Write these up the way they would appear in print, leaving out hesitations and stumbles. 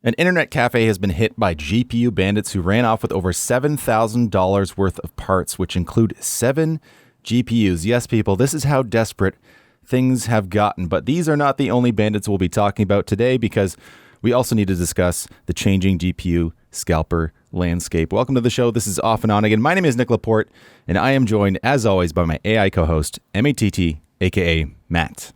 An internet cafe has been hit by GPU bandits who ran off with over $7,000 worth of parts, which include 7 GPUs. Yes, people, this is how desperate things have gotten. But these are not the only bandits we'll be talking about today, because we also need to discuss the changing GPU scalper landscape. Welcome to the show. This is Off and On again. My name is Nick Laporte, and I am joined, as always, by my AI co-host, MATT, a.k.a. Matt.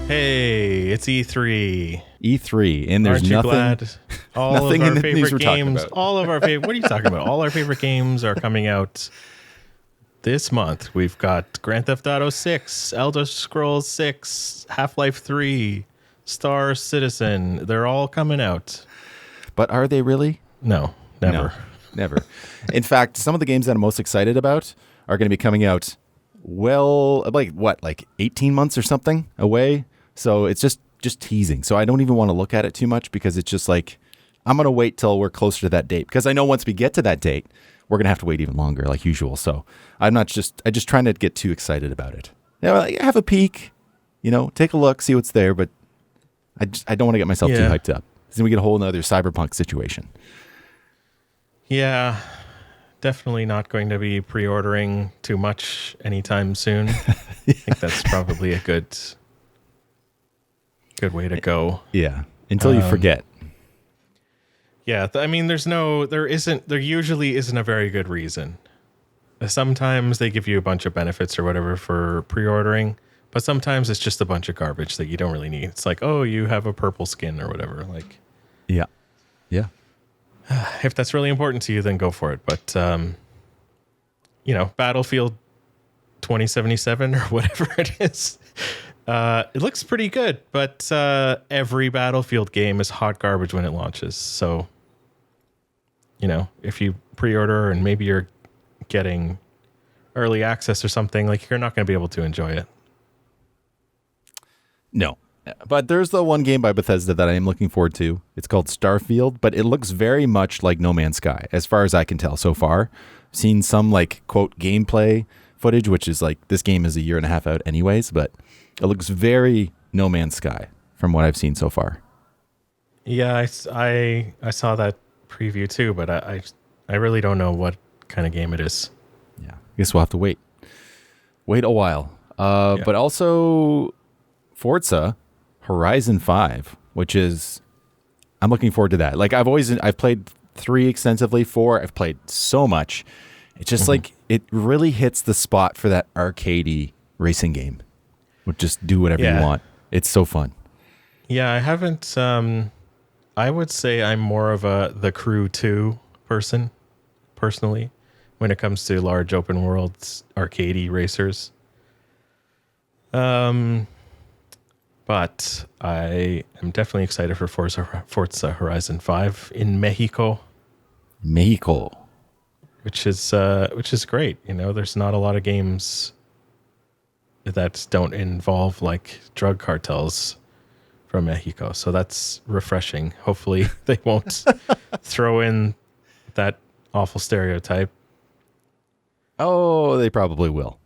Hey, it's E3. E3, and there's Aren't you nothing. Glad? All nothing of in our the news favorite we're talking games. about. All of our favorite. What are you talking about? All our favorite games are coming out this month. We've got Grand Theft Auto 6, Elder Scrolls 6, Half-Life 3, Star Citizen. They're all coming out. But are they really? No, never. No, never. In fact, some of the games that I'm most excited about are going to be coming out, like 18 months or something away. So it's just teasing. So I don't even want to look at it too much, because it's just like, I'm going to wait till we're closer to that date, because I know once we get to that date, we're going to have to wait even longer like usual. So I just trying to get too excited about it. Have a peek, take a look, see what's there. But I don't want to get myself too hyped up. Then we get a whole nother Cyberpunk situation. Yeah, definitely not going to be pre-ordering too much anytime soon. I think that's probably a good way to go. Yeah, until you forget. Yeah, there usually isn't a very good reason. Sometimes they give you a bunch of benefits or whatever for pre-ordering, but sometimes it's just a bunch of garbage that you don't really need. It's like, oh, you have a purple skin or whatever. Like, yeah. If that's really important to you, then go for it. But, Battlefield 2077 or whatever it is, it looks pretty good, but every Battlefield game is hot garbage when it launches. So, if you pre-order and maybe you're getting early access or something, like, you're not going to be able to enjoy it. No. But there's the one game by Bethesda that I am looking forward to. It's called Starfield, but it looks very much like No Man's Sky, as far as I can tell so far. I've seen some, quote, gameplay footage, which is this game is a year and a half out anyways, but it looks very No Man's Sky from what I've seen so far. Yeah, I saw that preview too, but I really don't know what kind of game it is. Yeah, I guess we'll have to wait a while. But also Forza Horizon 5, which is, I'm looking forward to that. I've played 3 extensively, 4 I've played so much. It's just it really hits the spot for that arcadey racing game. Would just do whatever you want. It's so fun. Yeah, I haven't. I would say I'm more of the Crew 2 person, personally, when it comes to large open world arcadey racers. But I am definitely excited for Forza Horizon 5 in Mexico, which is great. There's not a lot of games that don't involve drug cartels from Mexico, so that's refreshing. Hopefully, they won't throw in that awful stereotype. Oh, they probably will.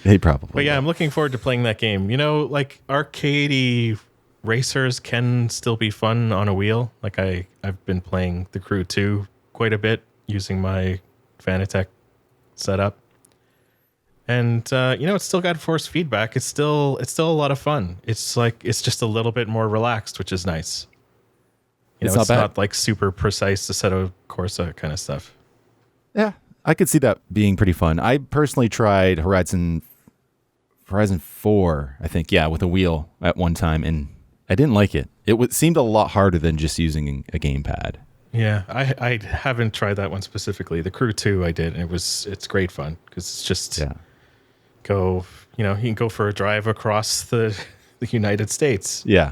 They probably. But yeah, I'm looking forward to playing that game. Arcadey racers can still be fun on a wheel. I've been playing the Crew 2 quite a bit using my Fanatec setup. And it's still got force feedback. It's still a lot of fun. It's just a little bit more relaxed, which is nice. It's not super precise Assetto Corsa kind of stuff. Yeah, I could see that being pretty fun. I personally tried Horizon 4, I think, with a wheel at one time, and I didn't like it. It seemed a lot harder than just using a gamepad. Yeah, I haven't tried that one specifically. The Crew 2 I did, and it's great fun, because it's just you can go for a drive across the United States. Yeah.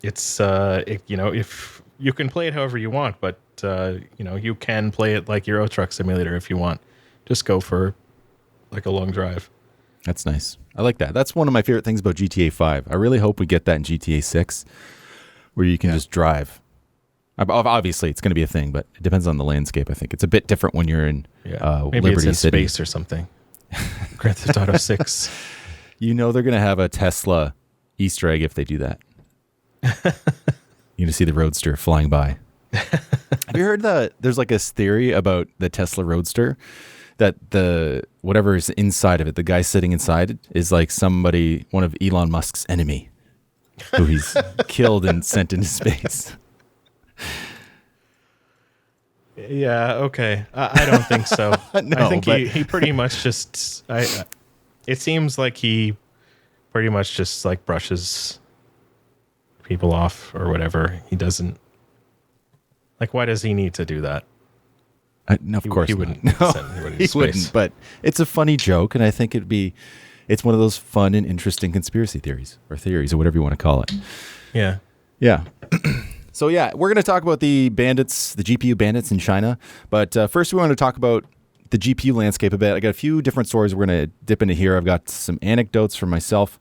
If you can play it however you want, but you can play it like Euro Truck Simulator if you want. Just go for a long drive. That's nice. I like that. That's one of my favorite things about GTA 5. I really hope we get that in GTA 6, where you can just drive. Obviously, it's going to be a thing, but it depends on the landscape. I think it's a bit different when you're in maybe Liberty it's in City. space or something. Grand Theft Auto 6. You know they're going to have a Tesla Easter egg if they do that. You're going to see the Roadster flying by. Have you heard that there's like a theory about the Tesla Roadster that the whatever is inside of it, the guy sitting inside is like somebody, one of Elon Musk's enemy who he's killed and sent into space. Yeah, okay. I don't think so. No, I think but- he pretty much just it seems like he pretty much just like brushes people off or whatever. He doesn't like, why does he need to do that? No, of course he not. wouldn't No, send anybody to he space. wouldn't. But it's a funny joke, and I think it's one of those fun and interesting conspiracy theories or whatever you want to call it. Yeah. Yeah. So yeah, we're going to talk about the GPU bandits in China. But first, we want to talk about the GPU landscape a bit. I got a few different stories we're going to dip into here. I've got some anecdotes from myself,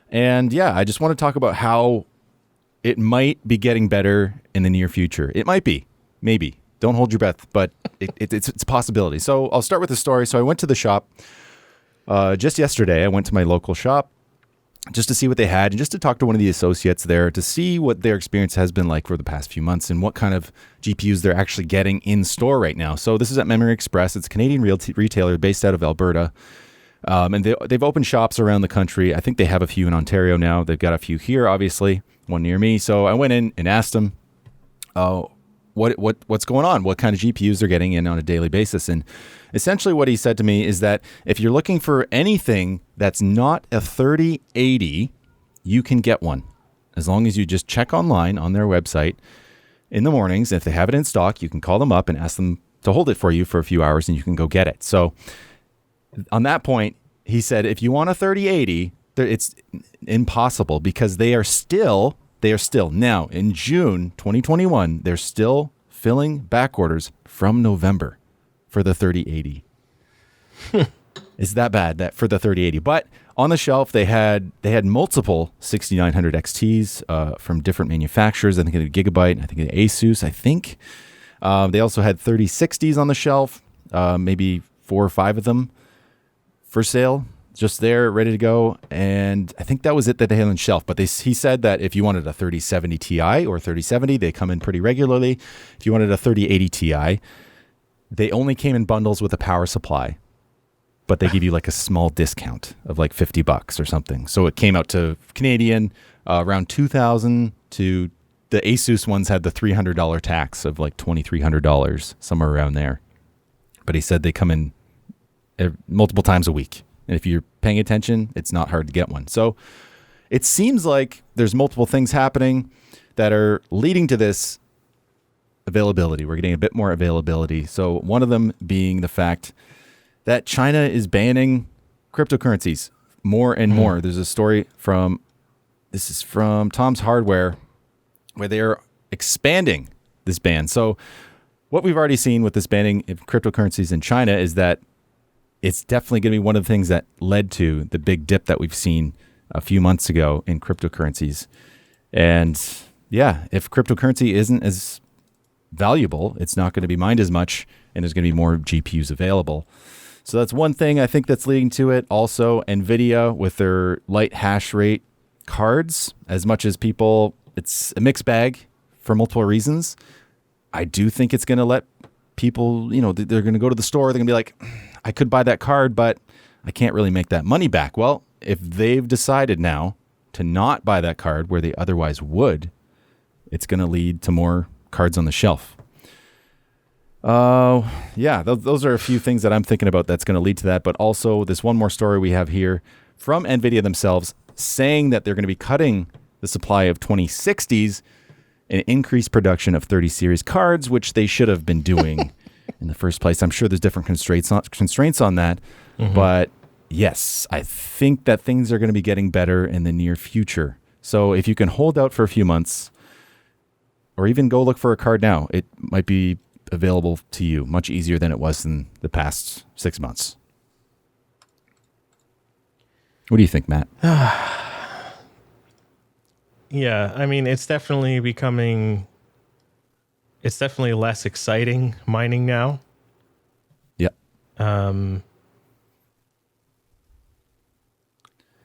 and yeah, I just want to talk about how it might be getting better in the near future. It might be, maybe. Don't hold your breath, but it's a possibility. So I'll start with the story. So I went to the shop just yesterday. I went to my local shop just to see what they had and just to talk to one of the associates there to see what their experience has been like for the past few months and what kind of GPUs they're actually getting in store right now. So this is at Memory Express. It's a Canadian retailer based out of Alberta. And they've opened shops around the country. I think they have a few in Ontario now. They've got a few here, obviously, one near me. So I went in and asked them, what's going on? What kind of GPUs they're getting in on a daily basis? And essentially what he said to me is that if you're looking for anything that's not a 3080, you can get one. As long as you just check online on their website in the mornings. If they have it in stock, you can call them up and ask them to hold it for you for a few hours and you can go get it. So on that point, he said, if you want a 3080, it's impossible because they are still now in June 2021, they're still filling back orders from November for the 3080. It's that bad that for the 3080. But on the shelf, they had multiple 6900 XTs from different manufacturers. I think they had Gigabyte, I think they had Asus, I think. They also had 3060s on the shelf, maybe 4 or 5 of them for sale, just there, ready to go. And I think that was it that they had on the shelf. But he said that if you wanted a 3070 Ti or 3070, they come in pretty regularly. If you wanted a 3080 Ti, they only came in bundles with a power supply, but they give you like a small discount of like $50 or something. So it came out to Canadian around $2,000 to the Asus ones had the $300 tax of like $2,300, somewhere around there. But he said they come in multiple times a week. And if you're paying attention, it's not hard to get one. So it seems like there's multiple things happening that are leading to this availability. We're getting a bit more availability. So one of them being the fact that China is banning cryptocurrencies more and more. There's a story from Tom's Hardware where they are expanding this ban. So what we've already seen with this banning of cryptocurrencies in China is that it's definitely going to be one of the things that led to the big dip that we've seen a few months ago in cryptocurrencies. And yeah, if cryptocurrency isn't as valuable, it's not going to be mined as much, and there's going to be more GPUs available. So that's one thing I think that's leading to it. Also, NVIDIA with their light hash rate cards, as much as people, it's a mixed bag for multiple reasons. I do think it's going to let people, they're going to go to the store, they're going to be like, I could buy that card, but I can't really make that money back. Well, if they've decided now to not buy that card where they otherwise would, it's going to lead to more cards on the shelf. Yeah, those are a few things that I'm thinking about that's going to lead to that. But also this one more story we have here from NVIDIA themselves saying that they're going to be cutting the supply of 2060s and increase production of 30 series cards, which they should have been doing in the first place. I'm sure there's different constraints on that. Mm-hmm. But yes, I think that things are going to be getting better in the near future. So if you can hold out for a few months or even go look for a card now, it might be available to you much easier than it was in the past 6 months. What do you think, Matt? Yeah, I mean, it's definitely less exciting mining now. Yeah.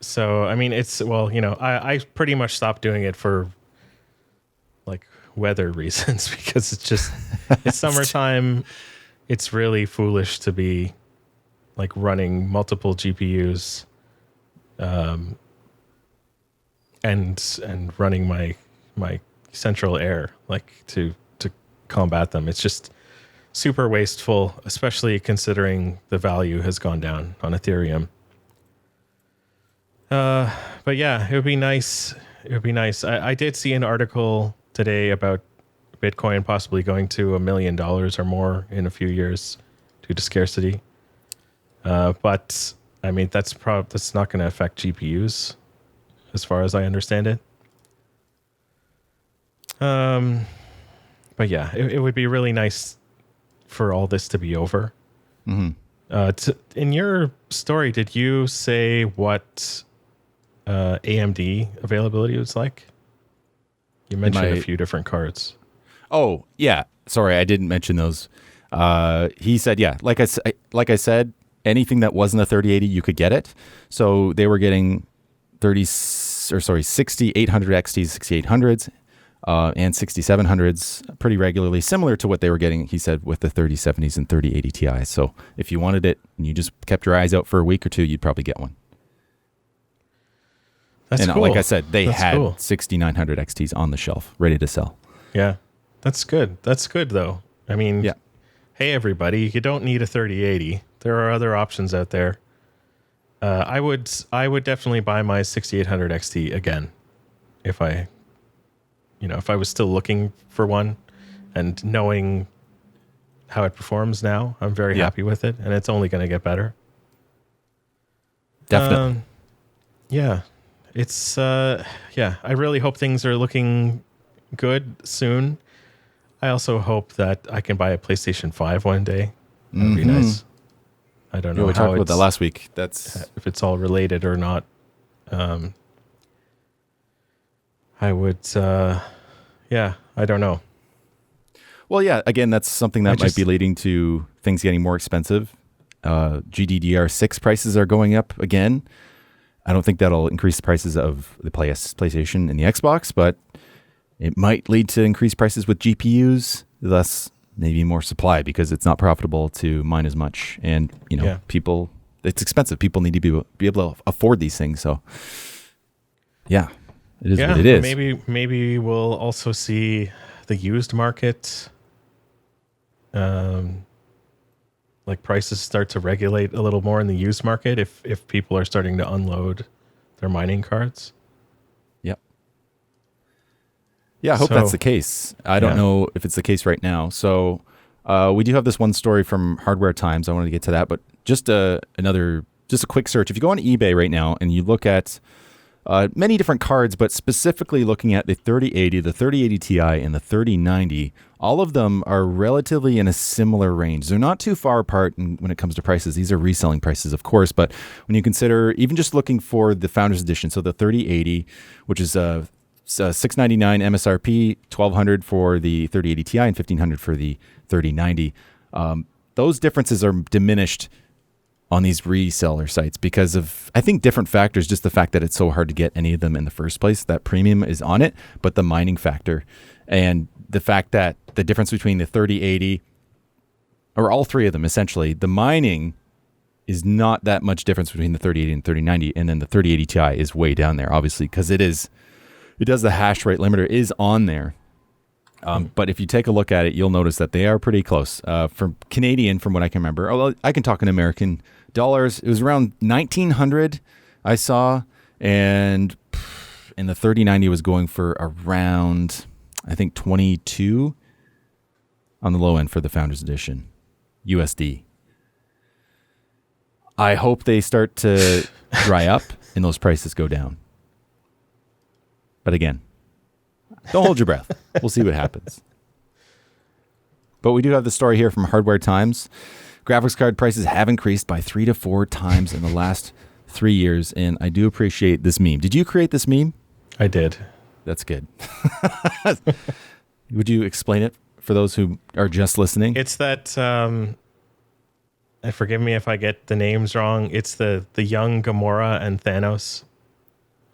So, I mean, I pretty much stopped doing it for like weather reasons because it's summertime. It's really foolish to be like running multiple GPUs, and running my central air like to combat them. It's just super wasteful, especially considering the value has gone down on Ethereum. But yeah, it would be nice. It would be nice. I did see an article today about Bitcoin possibly going to $1 million or more in a few years due to scarcity. But I mean, that's not going to affect GPUs as far as I understand it. But yeah, it would be really nice for all this to be over. Mm-hmm. In your story, did you say what AMD availability was like? You mentioned a few different cards. Oh, yeah. Sorry, I didn't mention those. He said, yeah, like I said, anything that wasn't a 3080, you could get it. So they were getting 6800 XTs, 6800s, and 6700s pretty regularly, similar to what they were getting, he said, with the 3070s and 3080 Ti. So if you wanted it and you just kept your eyes out for a week or two, you'd probably get one. That's cool. Like I said, they had 6900 XTs on the shelf, ready to sell. Yeah, that's good. That's good, though. I mean, yeah. Hey, everybody, you don't need a 3080. There are other options out there. I would definitely buy my 6800 XT again if I was still looking for one, and knowing how it performs now, I'm very happy with it, and it's only going to get better. Definitely. Yeah. It's I really hope things are looking good soon. I also hope that I can buy a PlayStation 5 one day. That would be nice. I don't know. We talked about that last week. That's if it's all related or not. I would I don't know. Well, yeah, again, that's something that might be leading to things getting more expensive. GDDR6 prices are going up again. I don't think that'll increase the prices of the PlayStation and the Xbox, but it might lead to increased prices with GPUs, thus maybe more supply because it's not profitable to mine as much. And, people, it's expensive. People need to be able to afford these things. So, yeah, it is what it is. Maybe we'll also see the used market, like prices start to regulate a little more in the used market if people are starting to unload their mining cards. Yep. Yeah, I hope that's the case. I don't know if it's the case right now. So we do have this one story from Hardware Times. I wanted to get to that, but just a quick search. If you go on eBay right now and you look at many different cards, but specifically looking at the 3080, the 3080 Ti, and the 3090, all of them are relatively in a similar range. They're not too far apart when it comes to prices. These are reselling prices, of course, but when you consider even just looking for the Founders Edition, so the 3080, which is $699 MSRP, $1,200 for the 3080 Ti, and $1,500 for the 3090. Those differences are diminished on these reseller sites because of, I think, different factors. Just the fact that it's so hard to get any of them in the first place. That premium is on it, but the mining factor and the fact that the difference between the 3080, or all three of them essentially, the mining is not that much difference between the 3080 and 3090, and then the 3080 Ti is way down there, obviously, because it does the hash rate limiter is on there. But if you take a look at it, you'll notice that they are pretty close. From Canadian, from what I can remember, although I can talk in American dollars, it was around 1,900 I saw, and the 3090 was going for around, I think, 22 on the low end for the Founders Edition, USD. I hope they start to dry up and those prices go down. But again, don't hold your breath. We'll see what happens. But we do have the story here from Hardware Times. Graphics card prices have increased by 3 to 4 times in the last 3 years, and I do appreciate this meme. Did you create this meme? I did. That's good. Would you explain it for those who are just listening? It's that, forgive me if I get the names wrong, it's the young Gamora and Thanos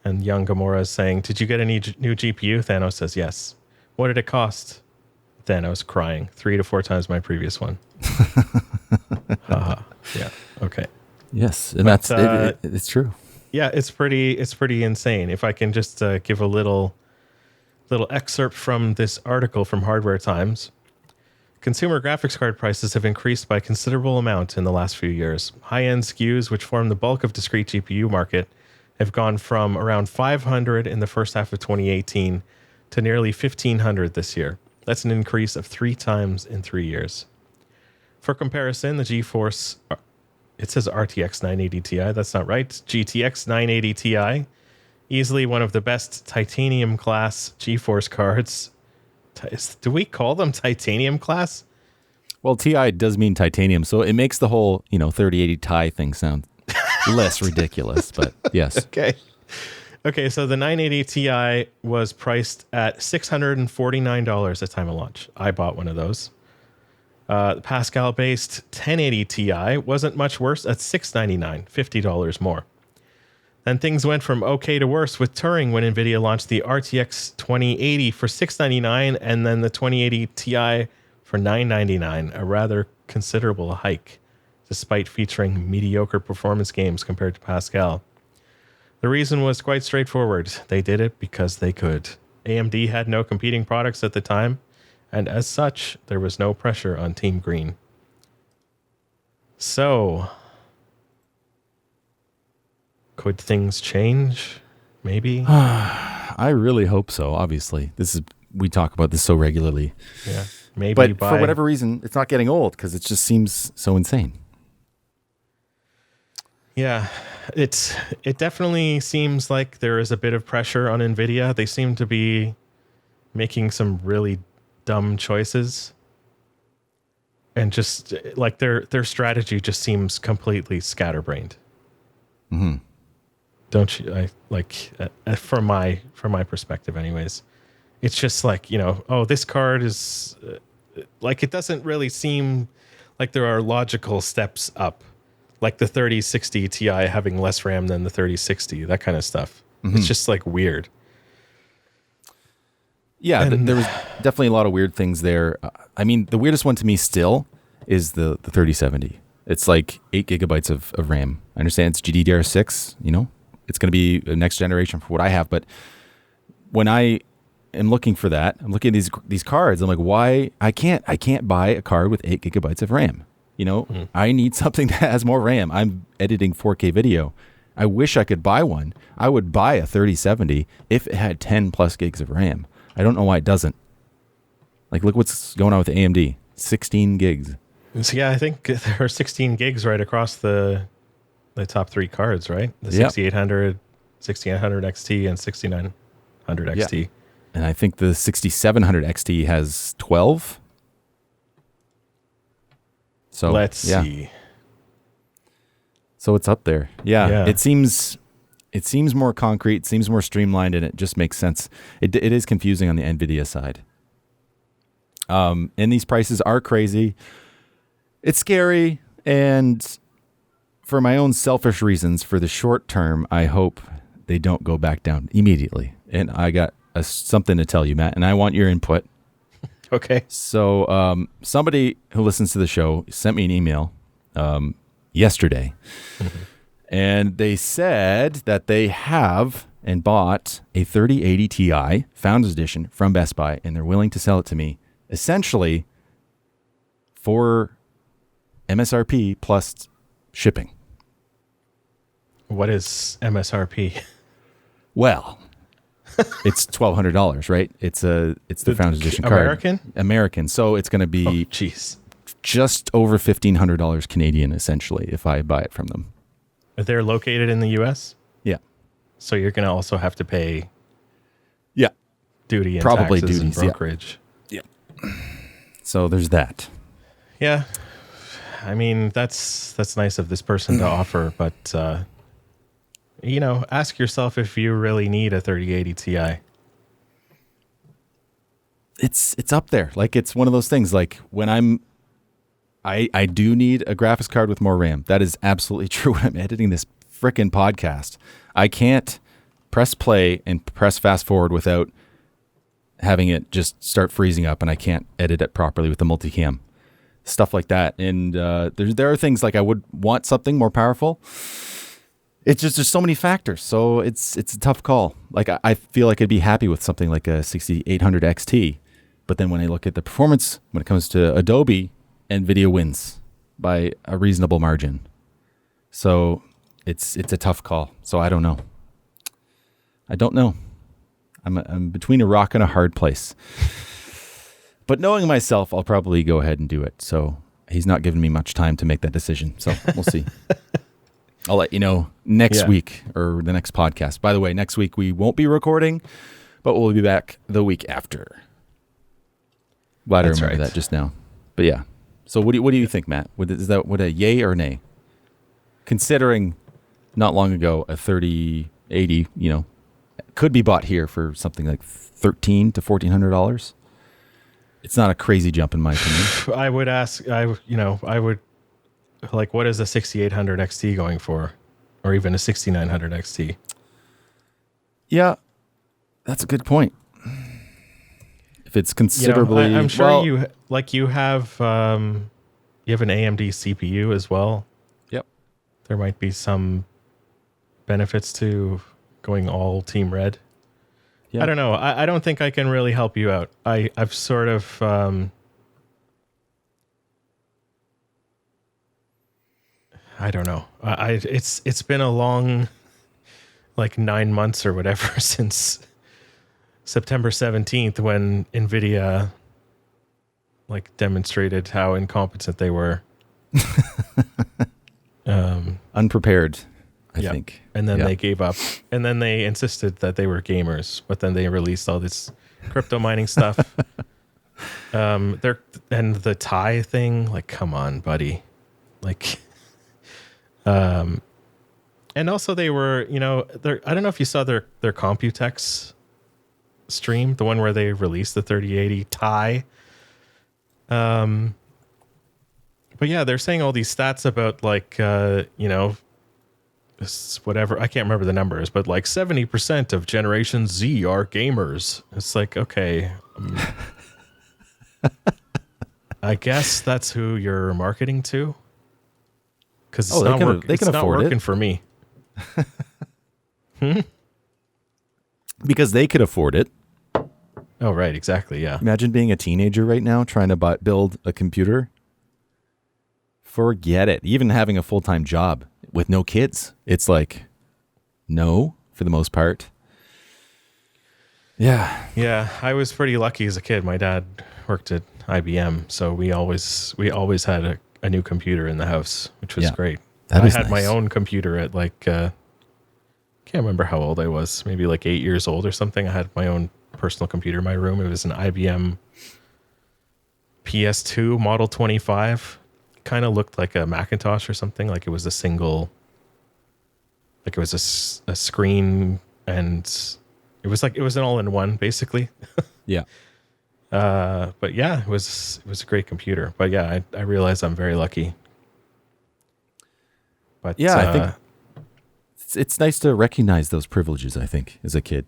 And young Gamora is saying, "Did you get a new GPU?" Thanos says, "Yes." "What did it cost?" Thanos crying, 3 to 4 times my previous one. Haha. Yeah. Okay. Yes, and that's it's true. Yeah, it's pretty insane. If I can just give a little excerpt from this article from Hardware Times. Consumer graphics card prices have increased by a considerable amount in the last few years. High-end SKUs, which form the bulk of discrete GPU market, have gone from around 500 in the first half of 2018 to nearly 1,500 this year. That's an increase of 3 times in 3 years. For comparison, the GeForce, it says RTX 980 Ti. That's not right. GTX 980 Ti, easily one of the best titanium class GeForce cards. Do we call them titanium class? Well, Ti does mean titanium, so it makes the whole 3080 Ti thing sound less ridiculous. But yes. Okay, so the 980 Ti was priced at $649 at time of launch. I bought one of those. The Pascal-based 1080 Ti wasn't much worse at $699, $50 more. Then things went from okay to worse with Turing when NVIDIA launched the RTX 2080 for $699 and then the 2080 Ti for $999, a rather considerable hike, despite featuring mediocre performance games compared to Pascal. The reason was quite straightforward. They did it because they could. AMD had no competing products at the time, and as such, there was no pressure on Team Green. So, could things change? Maybe? I really hope so, obviously. We talk about this so regularly. Yeah. Maybe but for whatever reason, it's not getting old because it just seems so insane. Yeah. It definitely seems like there is a bit of pressure on NVIDIA. They seem to be making some really dumb choices. And just like their strategy just seems completely scatterbrained. Mm-hmm. Don't you? From my perspective, anyways, it's just like, this card is it doesn't really seem like there are logical steps up, like the 3060 Ti having less RAM than the 3060, that kind of stuff. Mm-hmm. It's just like weird. Yeah, there was definitely a lot of weird things there. I mean, the weirdest one to me still is the 3070. It's like 8 gigabytes of RAM. I understand it's GDDR6, It's going to be the next generation for what I have. But when I am looking for that, I'm looking at these cards. I'm like, why? I can't buy a card with 8 gigabytes of RAM. I need something that has more RAM. I'm editing 4K video. I wish I could buy one. I would buy a 3070 if it had 10 plus gigs of RAM. I don't know why it doesn't. Like, look what's going on with AMD. 16 gigs. So yeah, I think there are 16 gigs right across the top 3 cards, right? The 6800, 6800 XT, and 6900 XT. Yeah. And I think the 6700 XT has 12. So let's see. So it's up there. Yeah. It seems more concrete, seems more streamlined, and it just makes sense. It is confusing on the NVIDIA side. And these prices are crazy. It's scary, and for my own selfish reasons, for the short term, I hope they don't go back down immediately. And I got something to tell you, Matt, and I want your input. Okay. So somebody who listens to the show sent me an email yesterday, and they said that they have and bought a 3080 Ti Founders Edition from Best Buy, and they're willing to sell it to me, essentially for MSRP plus shipping. What is MSRP? Well, it's $1,200, right? It's the Founders Edition card. American. So it's going to be just over $1,500 Canadian, essentially, if I buy it from them. They're located in the U.S.? Yeah. So you're going to also have to pay duty and probably taxes duties, and brokerage. Yeah. So there's that. Yeah. I mean, that's nice of this person to offer, but ask yourself if you really need a 3080 Ti. It's up there. Like, it's one of those things. Like, when I do need a graphics card with more RAM. That is absolutely true when I'm editing this frickin' podcast. I can't press play and press fast forward without having it just start freezing up, and I can't edit it properly with the multicam. Stuff like that. And there are things like I would want something more powerful. It's just there's so many factors, so it's a tough call. Like I feel like I'd be happy with something like a 6800 XT, but then when I look at the performance, when it comes to Adobe, NVIDIA wins by a reasonable margin. So it's a tough call. So I don't know. I'm between a rock and a hard place. But knowing myself, I'll probably go ahead and do it. So he's not giving me much time to make that decision. So we'll see. I'll let you know next week or the next podcast. By the way, next week we won't be recording, but we'll be back the week after. Glad I remember that just now. But yeah. So what do you think, Matt? Is that a yay or nay? Considering not long ago a 3080, could be bought here for something like $1,300 to $1,400. It's not a crazy jump in my opinion. I would ask, what is a 6800 XT going for? Or even a 6900 XT? Yeah, that's a good point. If it's considerably... I'm sure you have an AMD CPU as well. Yep. There might be some benefits to going all Team Red. Yeah. I don't know. I don't think I can really help you out. I've sort of... I don't know. It's been a long, 9 months or whatever since September 17th when NVIDIA demonstrated how incompetent they were. Unprepared, I think. And then they gave up. And then they insisted that they were gamers, but then they released all this crypto mining stuff. And the tie thing, come on, buddy. And also they were, I don't know if you saw their Computex stream, the one where they released the 3080 Ti. But yeah, they're saying all these stats about whatever, I can't remember the numbers, but 70% of Generation Z are gamers. It's okay. I guess that's who you're marketing to. Because it's not working for me. Because they could afford it. Oh, right. Exactly. Yeah. Imagine being a teenager right now trying to build a computer. Forget it. Even having a full-time job with no kids. It's no, for the most part. Yeah. Yeah. I was pretty lucky as a kid. My dad worked at IBM. So we always had a new computer in the house, which was great. I had my own computer at can't remember how old I was, maybe 8 years old or something. I had my own personal computer in my room. It was an IBM PS2 Model 25. Kind of looked like a Macintosh or something. It was a single, it was a screen, and it was an all-in-one basically. Yeah. But yeah, it was a great computer. But yeah, I realize I'm very lucky. But yeah, I think it's nice to recognize those privileges. I think as a kid,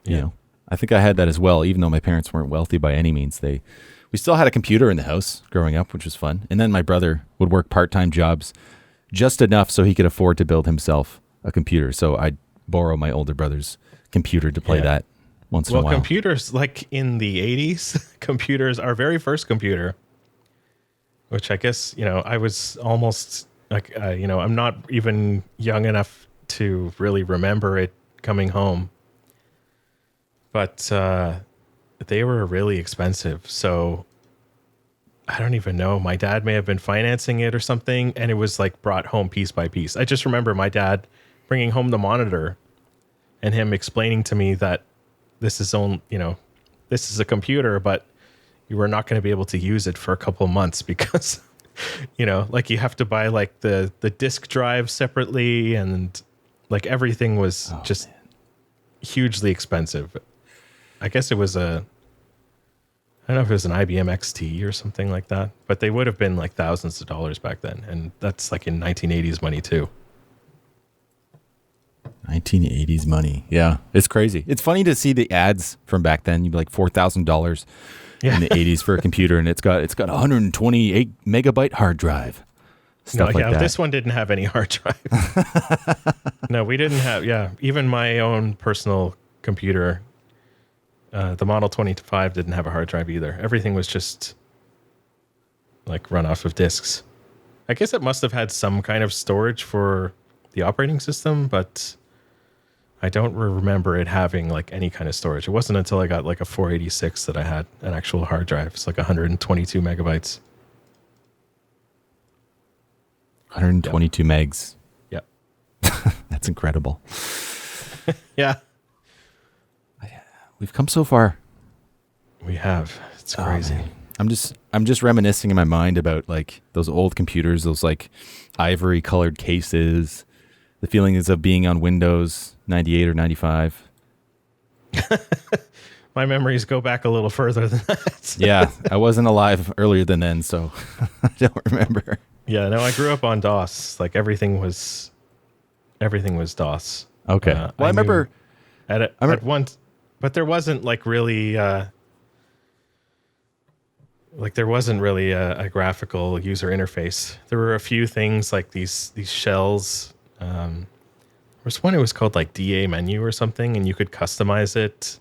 I think I had that as well. Even though my parents weren't wealthy by any means, we still had a computer in the house growing up, which was fun. And then my brother would work part-time jobs, just enough so he could afford to build himself a computer. So I'd borrow my older brother's computer to play that. Once in a while. Well, computers, in the 80s, computers, our very first computer, which I guess, I was almost, I'm not even young enough to really remember it coming home. But they were really expensive. So I don't even know. My dad may have been financing it or something, and it was brought home piece by piece. I just remember my dad bringing home the monitor and him explaining to me that this is a computer, but you were not going to be able to use it for a couple of months because, you have to buy the disk drive separately, and everything was hugely expensive. I guess it was I don't know if it was an IBM XT or something like that, but they would have been thousands of dollars back then. And that's in 1980s money too. 1980s money. Yeah, it's crazy. It's funny to see the ads from back then. You'd be like $4,000 in the 80s for a computer, and it's got 128 megabyte hard drive. Stuff like that. This one didn't have any hard drive. No, we didn't have. Yeah, even my own personal computer, the Model 25 didn't have a hard drive either. Everything was just like run off of disks. I guess it must have had some kind of storage for the operating system, but I don't remember it having like any kind of storage. It wasn't until I got like a 486 that I had an actual hard drive. It's like 122 megabytes. 122 megs. Yep. That's incredible. Yeah. We've come so far. We have. It's crazy. I'm just reminiscing in my mind about like those old computers, those like ivory colored cases. The feeling is of being on Windows 98 or 95. My memories go back a little further than that. Yeah, I wasn't alive earlier than then, so I don't remember. Yeah, no, I grew up on DOS. Like everything was DOS. Okay. Well, I remember at once, but there wasn't like really a graphical user interface. There were a few things like these shells. There was one, it was called like DA menu or something, and you could customize it.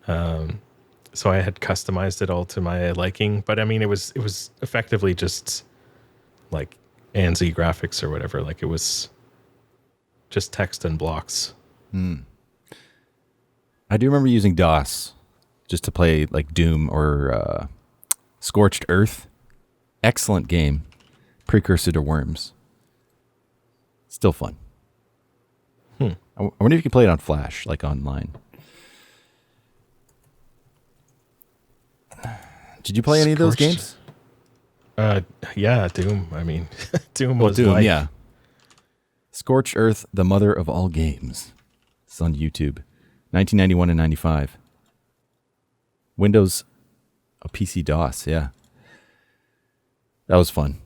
So I had customized it all to my liking, but I mean, it was effectively just like ANSI graphics or whatever. Like it was just text and blocks. I do remember using DOS just to play like Doom or Scorched Earth. Excellent game. Precursor to Worms. Still fun. I wonder if you could play it on Flash, like online. Did you play any of those games? Yeah, Doom. I mean, Doom was Doom, like... yeah. Scorched Earth, the mother of all games. It's on YouTube. 1991 and 95. Windows, PC DOS, yeah. That was fun.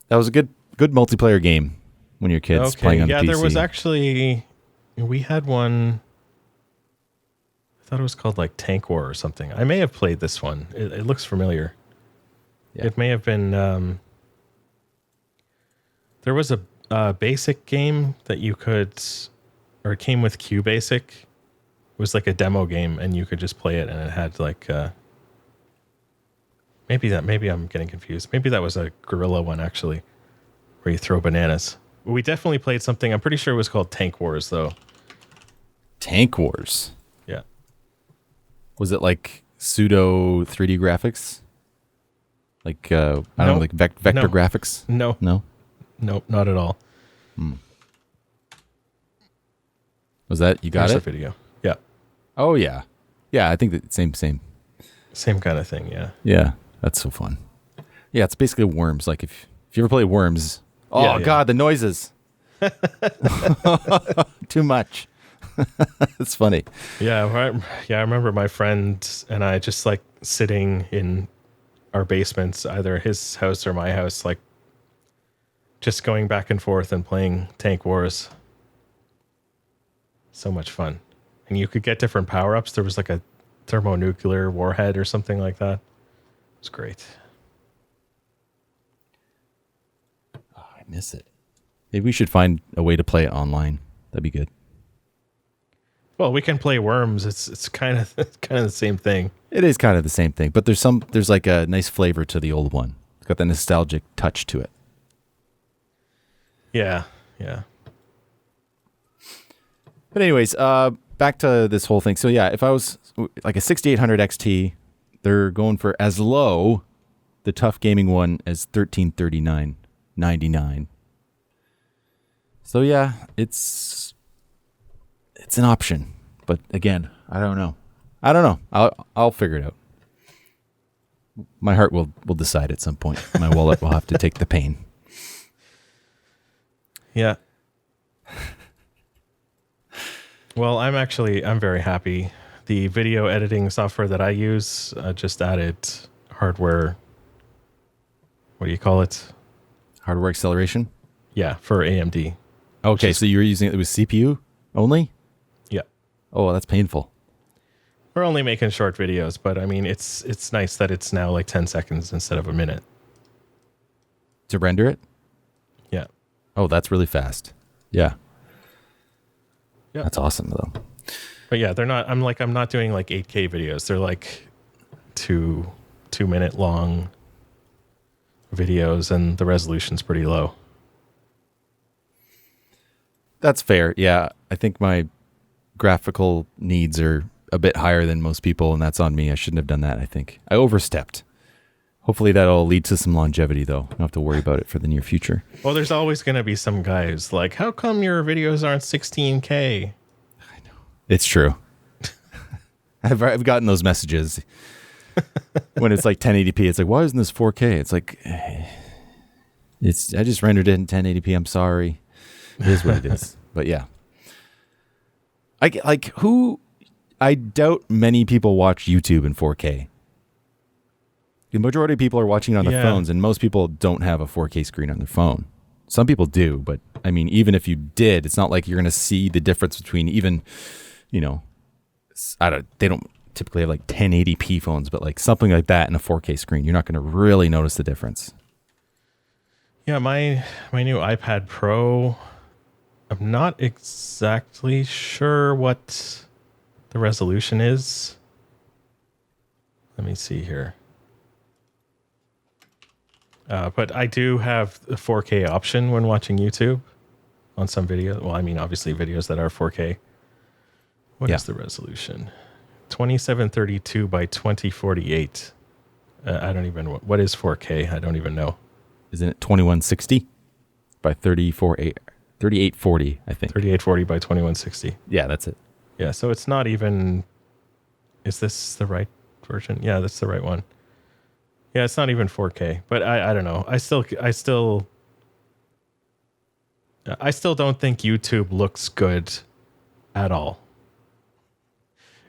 That was a good multiplayer game when you're kids playing on the PC. Yeah, there was actually... We had one... I thought it was called like Tank War or something. I may have played this one. It looks familiar. Yeah. It may have been... there was a basic game that you could... Or it came with QBasic. It was like a demo game, and you could just play it, and it had like... Maybe I'm getting confused. Maybe that was a Guerrilla one, actually, where you throw bananas. We definitely played something. I'm pretty sure it was called Tank Wars, though. Tank Wars? Yeah. Was it like pseudo 3D graphics? Like, I don't know, like vector graphics? No. No? Nope, not at all. Was that, you got Here's it? the video. Yeah. Oh, yeah. Yeah, I think that same. Same kind of thing, yeah. Yeah, that's so fun. Yeah, it's basically Worms. Like, if you ever play Worms... Oh, God, the noises. Too much. It's funny. Yeah, I remember my friend and I just like sitting in our basements, either his house or my house, like just going back and forth and playing Tank Wars. So much fun. And you could get different power-ups. There was like a thermonuclear warhead or something like that. It was great. Oh, I miss it. Maybe we should find a way to play it online. That'd be good. Well, we can play Worms. It's kind of the same thing. It is kind of the same thing, but there's like a nice flavor to the old one. It's got the nostalgic touch to it. Yeah. But anyways, back to this whole thing. So yeah, if I was like a 6800 XT, they're going for as low, the tough gaming one, as $1,339.99. So yeah, it's an option, but again, I don't know. I'll figure it out. My heart will decide at some point. My wallet will have to take the pain. Yeah. Well, I'm very happy. The video editing software that I use just added hardware. What do you call it? Hardware acceleration? Yeah, for AMD. Okay, so you were using it with CPU Only? Yeah. Oh, that's painful. We're only making short videos, but I mean, it's nice that it's now like 10 seconds instead of a minute. To render it? Yeah. Oh, that's really fast. Yeah. Yeah. That's awesome, though. But yeah, they're not, I'm not doing like 8K videos. They're like 2-minute long videos, and the resolution's pretty low. That's fair. Yeah. I think my graphical needs are a bit higher than most people, and that's on me. I shouldn't have done that, I think. I overstepped. Hopefully that'll lead to some longevity, though. I don't have to worry about it for the near future. Well, there's always going to be some guy who's like, how come your videos aren't 16K? I know. It's true. I've gotten those messages when it's like 1080p. It's like, why isn't this 4K? It's like, I just rendered it in 1080p. I'm sorry. It is what it is. But yeah. I doubt many people watch YouTube in 4K. The majority of people are watching it on their phones, and most people don't have a 4K screen on their phone. Some people do, but I mean, even if you did, it's not like you're going to see the difference between even, you know, they don't typically have like 1080p phones, but like something like that and a 4K screen, you're not going to really notice the difference. Yeah, my new iPad Pro, I'm not exactly sure what the resolution is. Let me see here. But I do have the 4K option when watching YouTube on some videos. Well, I mean, obviously videos that are 4K. What is the resolution? 2732 by 2048. I don't even know. What is 4K? I don't even know. Isn't it 2160 by 3840, I think. 3840 by 2160. Yeah, that's it. Yeah, so it's not even... Is this the right version? Yeah, that's the right one. Yeah, it's not even 4K, but I don't know. I still don't think YouTube looks good at all.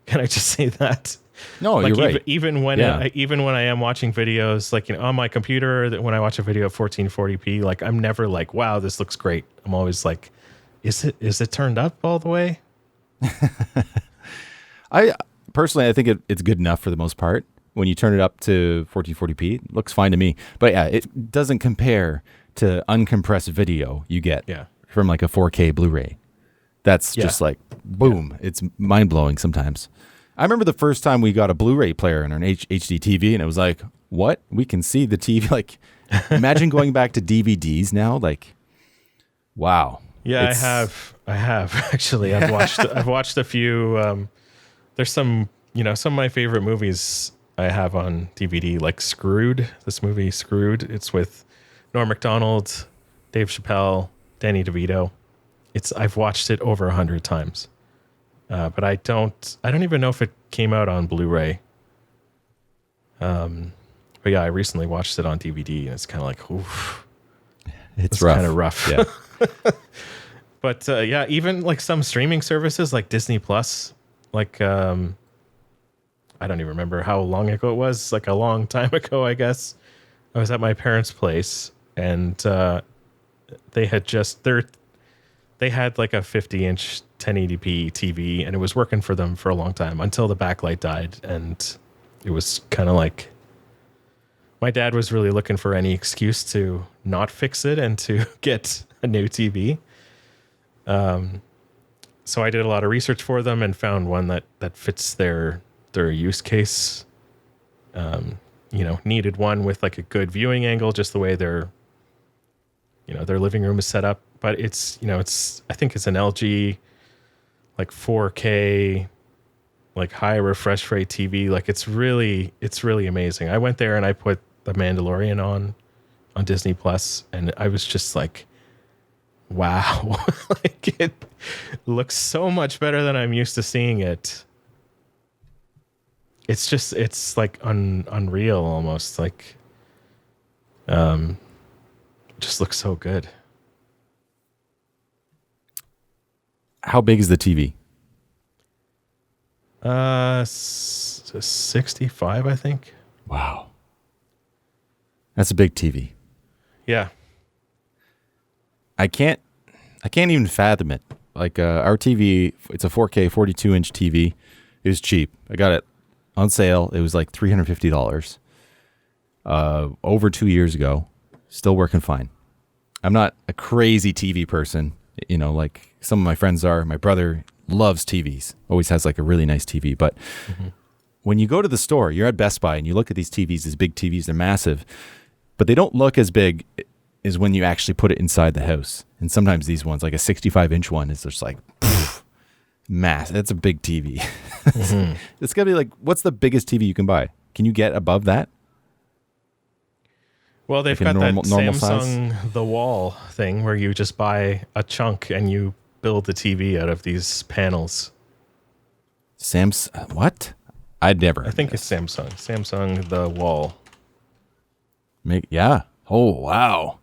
Can I just say that? No, like, you're right. Even when I am watching videos, like, you know, on my computer, when I watch a video at 1440p, like, I'm never like, wow, this looks great. I'm always like, is it turned up all the way? I think it's good enough for the most part. When you turn it up to 1440p, it looks fine to me. But yeah, it doesn't compare to uncompressed video you get from like a 4K Blu-ray. That's just like, boom. Yeah. It's mind-blowing sometimes. I remember the first time we got a Blu-ray player in an HD TV, and it was like, what? We can see the TV. Like, imagine going back to DVDs now. Like, wow. Yeah, I have actually. I've watched a few. There's some of my favorite movies I have on DVD, like Screwed. This movie, Screwed. It's with Norm Macdonald, Dave Chappelle, Danny DeVito. I've watched it over 100 times, but I don't even know if it came out on Blu-ray. But yeah, I recently watched it on DVD, and it's kind of like, oof, it's rough. Kind of rough. Yeah. But yeah, even like some streaming services like Disney Plus, like I don't even remember how long ago it was, like a long time ago, I guess. I was at my parents' place, and they had like a 50-inch 1080p TV, and it was working for them for a long time until the backlight died, and it was kind of like my dad was really looking for any excuse to not fix it and to get a new TV. So I did a lot of research for them and found one that fits their use case. Needed one with like a good viewing angle, just the way their living room is set up. But I think it's an LG like 4K, like high refresh rate TV. Like it's really amazing. I went there and I put The Mandalorian on Disney Plus, and I was just like, wow, like it looks so much better than I'm used to seeing it. It's like unreal almost, like just looks so good. How big is the TV? 65, I think. Wow. That's a big TV. Yeah. I can't even fathom it. Like our TV, it's a 4K 42-inch TV. It was cheap. I got it on sale. It was like $350 over 2 years ago. Still working fine. I'm not a crazy TV person, you know, like some of my friends are. My brother loves TVs, always has like a really nice TV. But when you go to the store, you're at Best Buy and you look at these TVs, these big TVs, they're massive, but they don't look as big as when you actually put it inside the house. And sometimes these ones, like a 65-inch one, is just like, mass. That's a big TV. It's got to be like, what's the biggest TV you can buy? Can you get above that? Well, they've like got normal that Samsung size? The Wall thing where you just buy a chunk and you build the TV out of these panels. What? I'd never. I think it's Samsung. Samsung The Wall. Yeah. Oh, wow.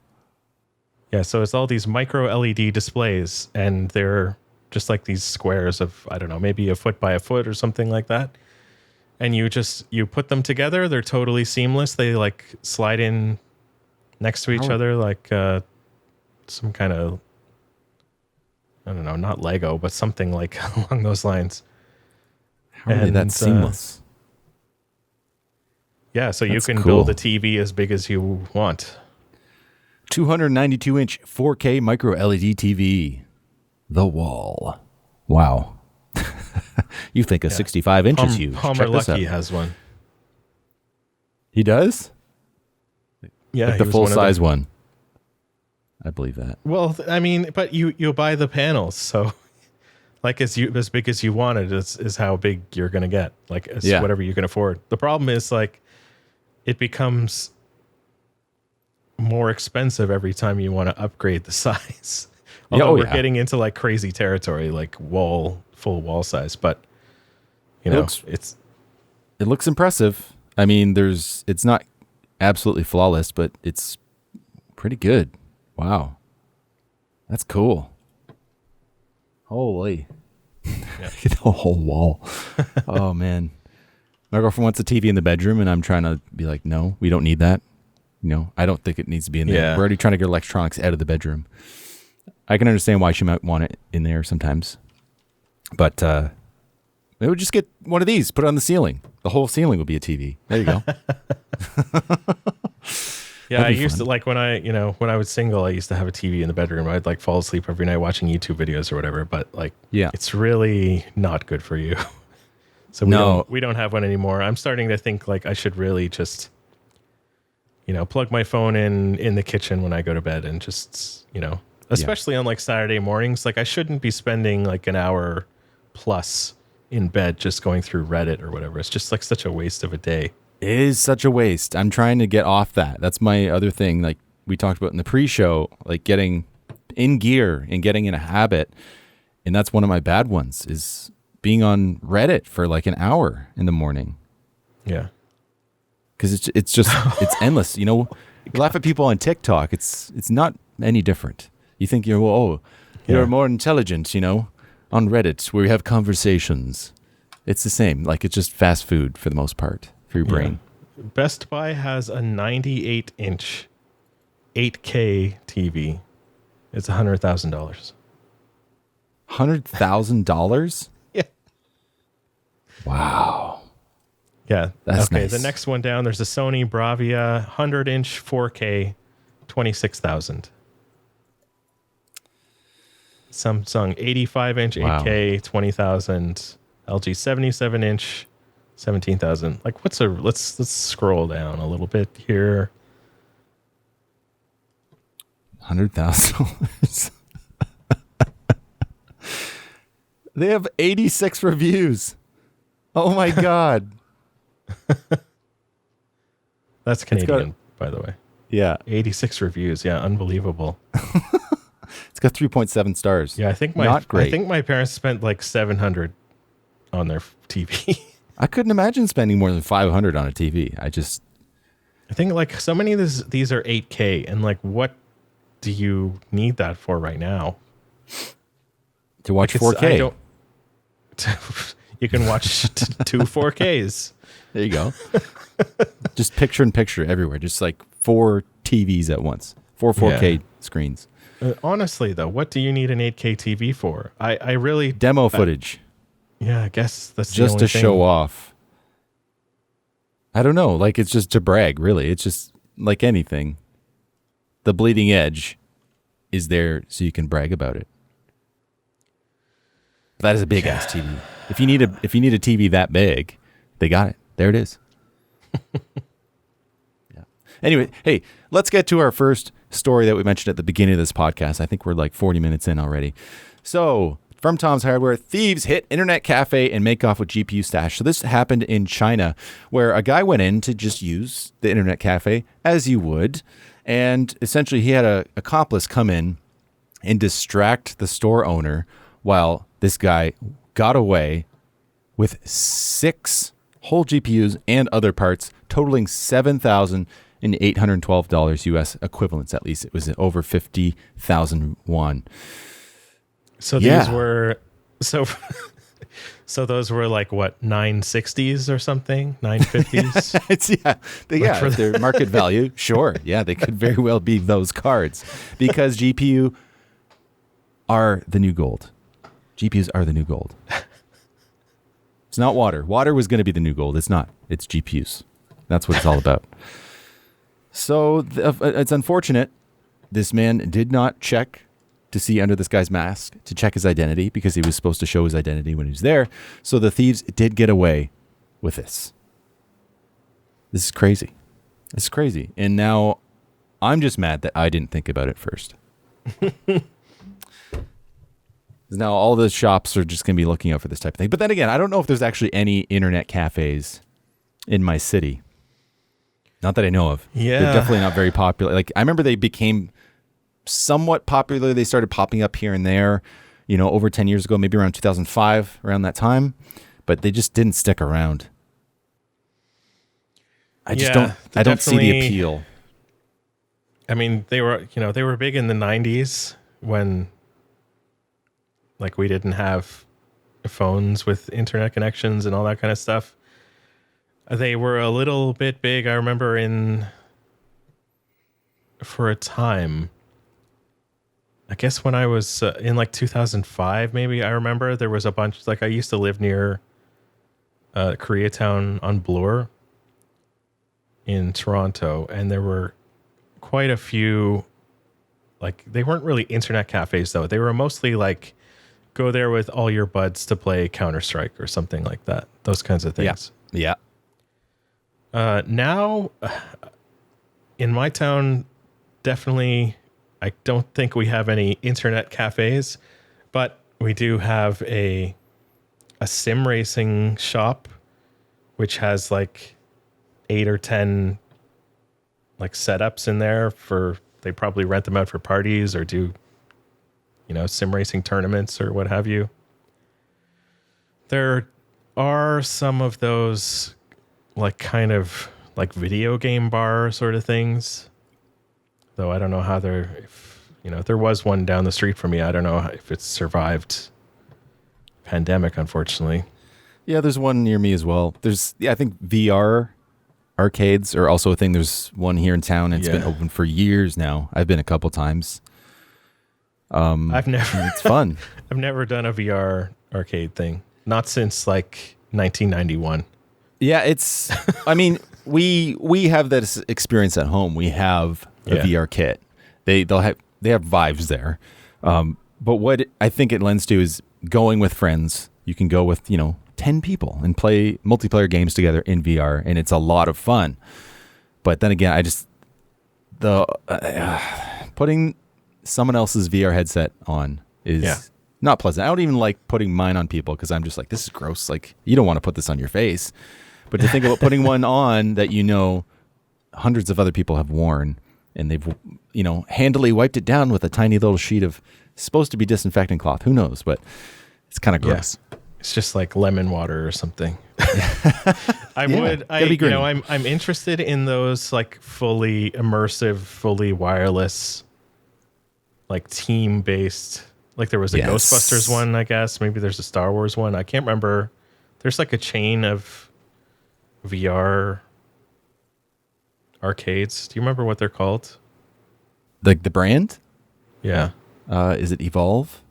Yeah, so it's all these micro LED displays, and they're just like these squares of, I don't know, maybe a foot by a foot or something like that. And you put them together. They're totally seamless. They like slide in next to each other like some kind of, I don't know, not Lego, but something like along those lines. How are they that seamless? Yeah, so That's you can cool. build a TV as big as you want. 292-inch 4K micro LED TV. The Wall. Wow. You think a 65 inch is huge. Palmer Check this Luckey out. has one. He does? Yeah, Like he the was full one of size one. I believe that. Well, I mean, but you buy the panels, so like as big as you want it is how big you're gonna get. Like whatever you can afford. The problem is like it becomes more expensive every time you want to upgrade the size. Although we're getting into like crazy territory, like full wall size, but you know, it looks impressive. I mean, it's not absolutely flawless, but it's pretty good. Wow. That's cool. Holy. Yeah. The whole wall. Oh, man. My girlfriend wants a TV in the bedroom, and I'm trying to be like, no, we don't need that. You know, I don't think it needs to be in there. Yeah. We're already trying to get electronics out of the bedroom. I can understand why she might want it in there sometimes. But they would just get one of these, put it on the ceiling. The whole ceiling would be a TV. There you go. Yeah, I used to like when I was single, I used to have a TV in the bedroom. I'd like fall asleep every night watching YouTube videos or whatever, but like it's really not good for you. So we don't have one anymore. I'm starting to think like I should really just plug my phone in the kitchen when I go to bed and just, especially on like Saturday mornings, like I shouldn't be spending like an hour plus in bed just going through Reddit or whatever. It's just like such a waste of a day. It is such a waste. I'm trying to get off that. That's my other thing. Like we talked about in the pre-show, like getting in gear and getting in a habit. And that's one of my bad ones is being on Reddit for like an hour in the morning. Yeah. Because it's just, it's endless. You know, you laugh at people on TikTok. It's not any different. You think you're more intelligent, on Reddit where we have conversations. It's the same. Like it's just fast food for the most part for your brain. Yeah. Best Buy has a 98-inch 8K TV. It's $100,000. $100,000? Yeah. Wow. Yeah. That's okay. nice. The next one down, there's a Sony Bravia 100-inch 4K, $26,000. Samsung 85-inch 8K, $20,000. LG 77-inch, $17,000. Like, let's scroll down a little bit here. $100,000. They have 86 reviews. Oh my God. That's Canadian, by the way. Yeah. 86 reviews. Yeah, unbelievable. It's got 3.7 stars. Yeah, I think my parents spent like $700 on their TV. I couldn't imagine spending more than $500 on a TV. I think like so many of these are 8K, and like what do you need that for right now? To watch 4K. You can watch two 4Ks. There you go. Just picture in picture everywhere. Just like 4 TVs at once. 4 4K screens. Honestly, though, what do you need an 8K TV for? I really Demo footage. Yeah, I guess that's the Just only to thing. show off. I don't know. Like, it's just to brag, really. It's just like anything. The bleeding edge is there so you can brag about it. That is a big ass TV. If you need a TV that big, they got it. There it is. Yeah. Anyway, hey, let's get to our first story that we mentioned at the beginning of this podcast. I think we're like 40 minutes in already. So, from Tom's Hardware, thieves hit internet cafe and make off with GPU stash. So this happened in China, where a guy went in to just use the internet cafe as you would. And essentially he had an accomplice come in and distract the store owner while this guy got away with 6 whole GPUs and other parts, totaling $7,812 US equivalents. At least it was over 50,000 won. So these were so those were like what, 960s or something, 950s. Their market value. Sure, yeah, they could very well be those cards because GPU are the new gold. GPUs are the new gold. It's not water. Water was going to be the new gold. It's not. It's GPUs. That's what it's all about. So it's unfortunate. This man did not check to see under this guy's mask to check his identity because he was supposed to show his identity when he was there. So the thieves did get away with this. This is crazy. It's crazy. And now I'm just mad that I didn't think about it first. Now all the shops are just going to be looking out for this type of thing. But then again, I don't know if there's actually any internet cafes in my city. Not that I know of. Yeah. They're definitely not very popular. Like, I remember they became somewhat popular. They started popping up here and there, over 10 years ago, maybe around 2005, around that time. But they just didn't stick around. I don't see the appeal. I mean, they were big in the 90s when like we didn't have phones with internet connections and all that kind of stuff. They were a little bit big. I remember for a time, I guess when I was in like 2005, maybe, I remember there was a bunch, like I used to live near Koreatown on Bloor in Toronto, and there were quite a few, like they weren't really internet cafes though. They were mostly like go there with all your buds to play Counter-Strike or something like that. Those kinds of things. Yeah. Now, in my town, definitely, I don't think we have any internet cafes, but we do have a sim racing shop, which has like 8 or 10 like setups in there they probably rent them out for parties or do, sim racing tournaments or what have you. There are some of those like kind of like video game bar sort of things, though I don't know how if there was one down the street from me. I don't know if it's survived pandemic, unfortunately. Yeah, there's one near me as well. I think VR arcades are also a thing. There's one here in town. It's been open for years now. I've been a couple times. It's fun. I've never done a VR arcade thing. Not since like 1991. Yeah, I mean, we have that experience at home. We have a VR kit. They have Vives there. But what I think it lends to is going with friends. You can go with, 10 people and play multiplayer games together in VR, and it's a lot of fun. But then again, putting someone else's VR headset on is not pleasant. I don't even like putting mine on people because I'm just like, this is gross. Like, you don't want to put this on your face. But to think about putting one on that hundreds of other people have worn, and they've handily wiped it down with a tiny little sheet of supposed to be disinfectant cloth. Who knows? But it's kind of gross. It's just like lemon water or something. I'm interested in those like fully immersive, fully wireless, like team based. Like there was a Ghostbusters one, I guess. Maybe there's a Star Wars one. I can't remember. There's like a chain of VR arcades. Do you remember what they're called? Like the brand? Yeah. Is it Evolve?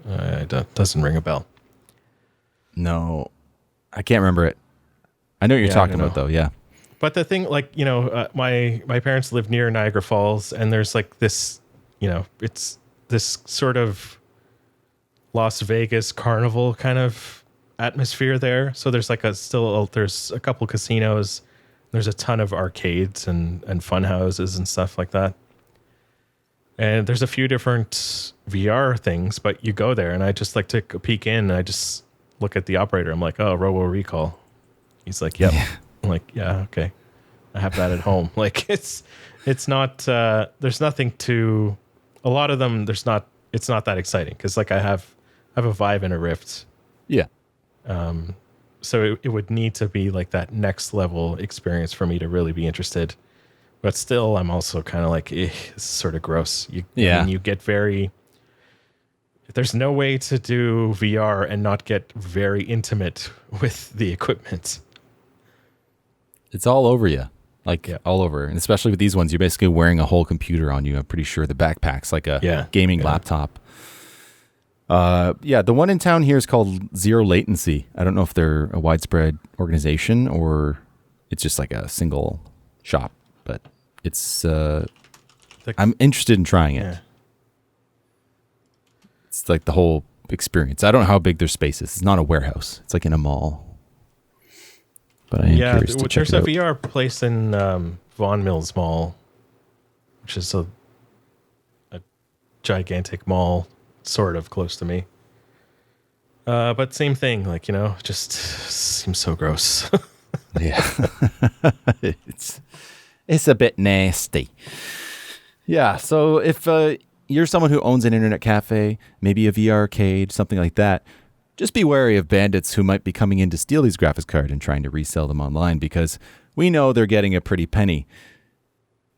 Doesn't ring a bell. No, I can't remember it. I know what you're talking about, though. Yeah. But the thing, like, my parents live near Niagara Falls, and there's like this, it's this sort of Las Vegas carnival kind of atmosphere there. So there's like there's a couple casinos. There's a ton of arcades and fun houses and stuff like that. And there's a few different VR things, but you go there and I just like take a peek in and I just look at the operator. I'm like, oh, Robo Recall. He's like, yep. Yeah. I'm like, yeah, okay. I have that at home. Like it's not, there's nothing to, a lot of them, it's not that exciting. Cause like I have a Vive and a Rift. Yeah. So it would need to be like that next level experience for me to really be interested. But still, I'm also kind of like, it's sort of gross. I mean, you get there's no way to do VR and not get very intimate with the equipment. It's all over you. Like all over. And especially with these ones, you're basically wearing a whole computer on you. I'm pretty sure the backpack's like a gaming laptop. The one in town here is called Zero Latency. I don't know if they're a widespread organization or it's just like a single shop, but it's I'm interested in trying it. It's like the whole experience. I don't know how big their space is. It's not a warehouse. It's like in a mall. But I am curious to check it out. There's a VR place in Vaughan Mills Mall, which is a gigantic mall, sort of close to me. But same thing, like, just seems so gross. Yeah. It's a bit nasty. Yeah, so if you're someone who owns an internet cafe, maybe a VR arcade, something like that, just be wary of bandits who might be coming in to steal these graphics cards and trying to resell them online because we know they're getting a pretty penny.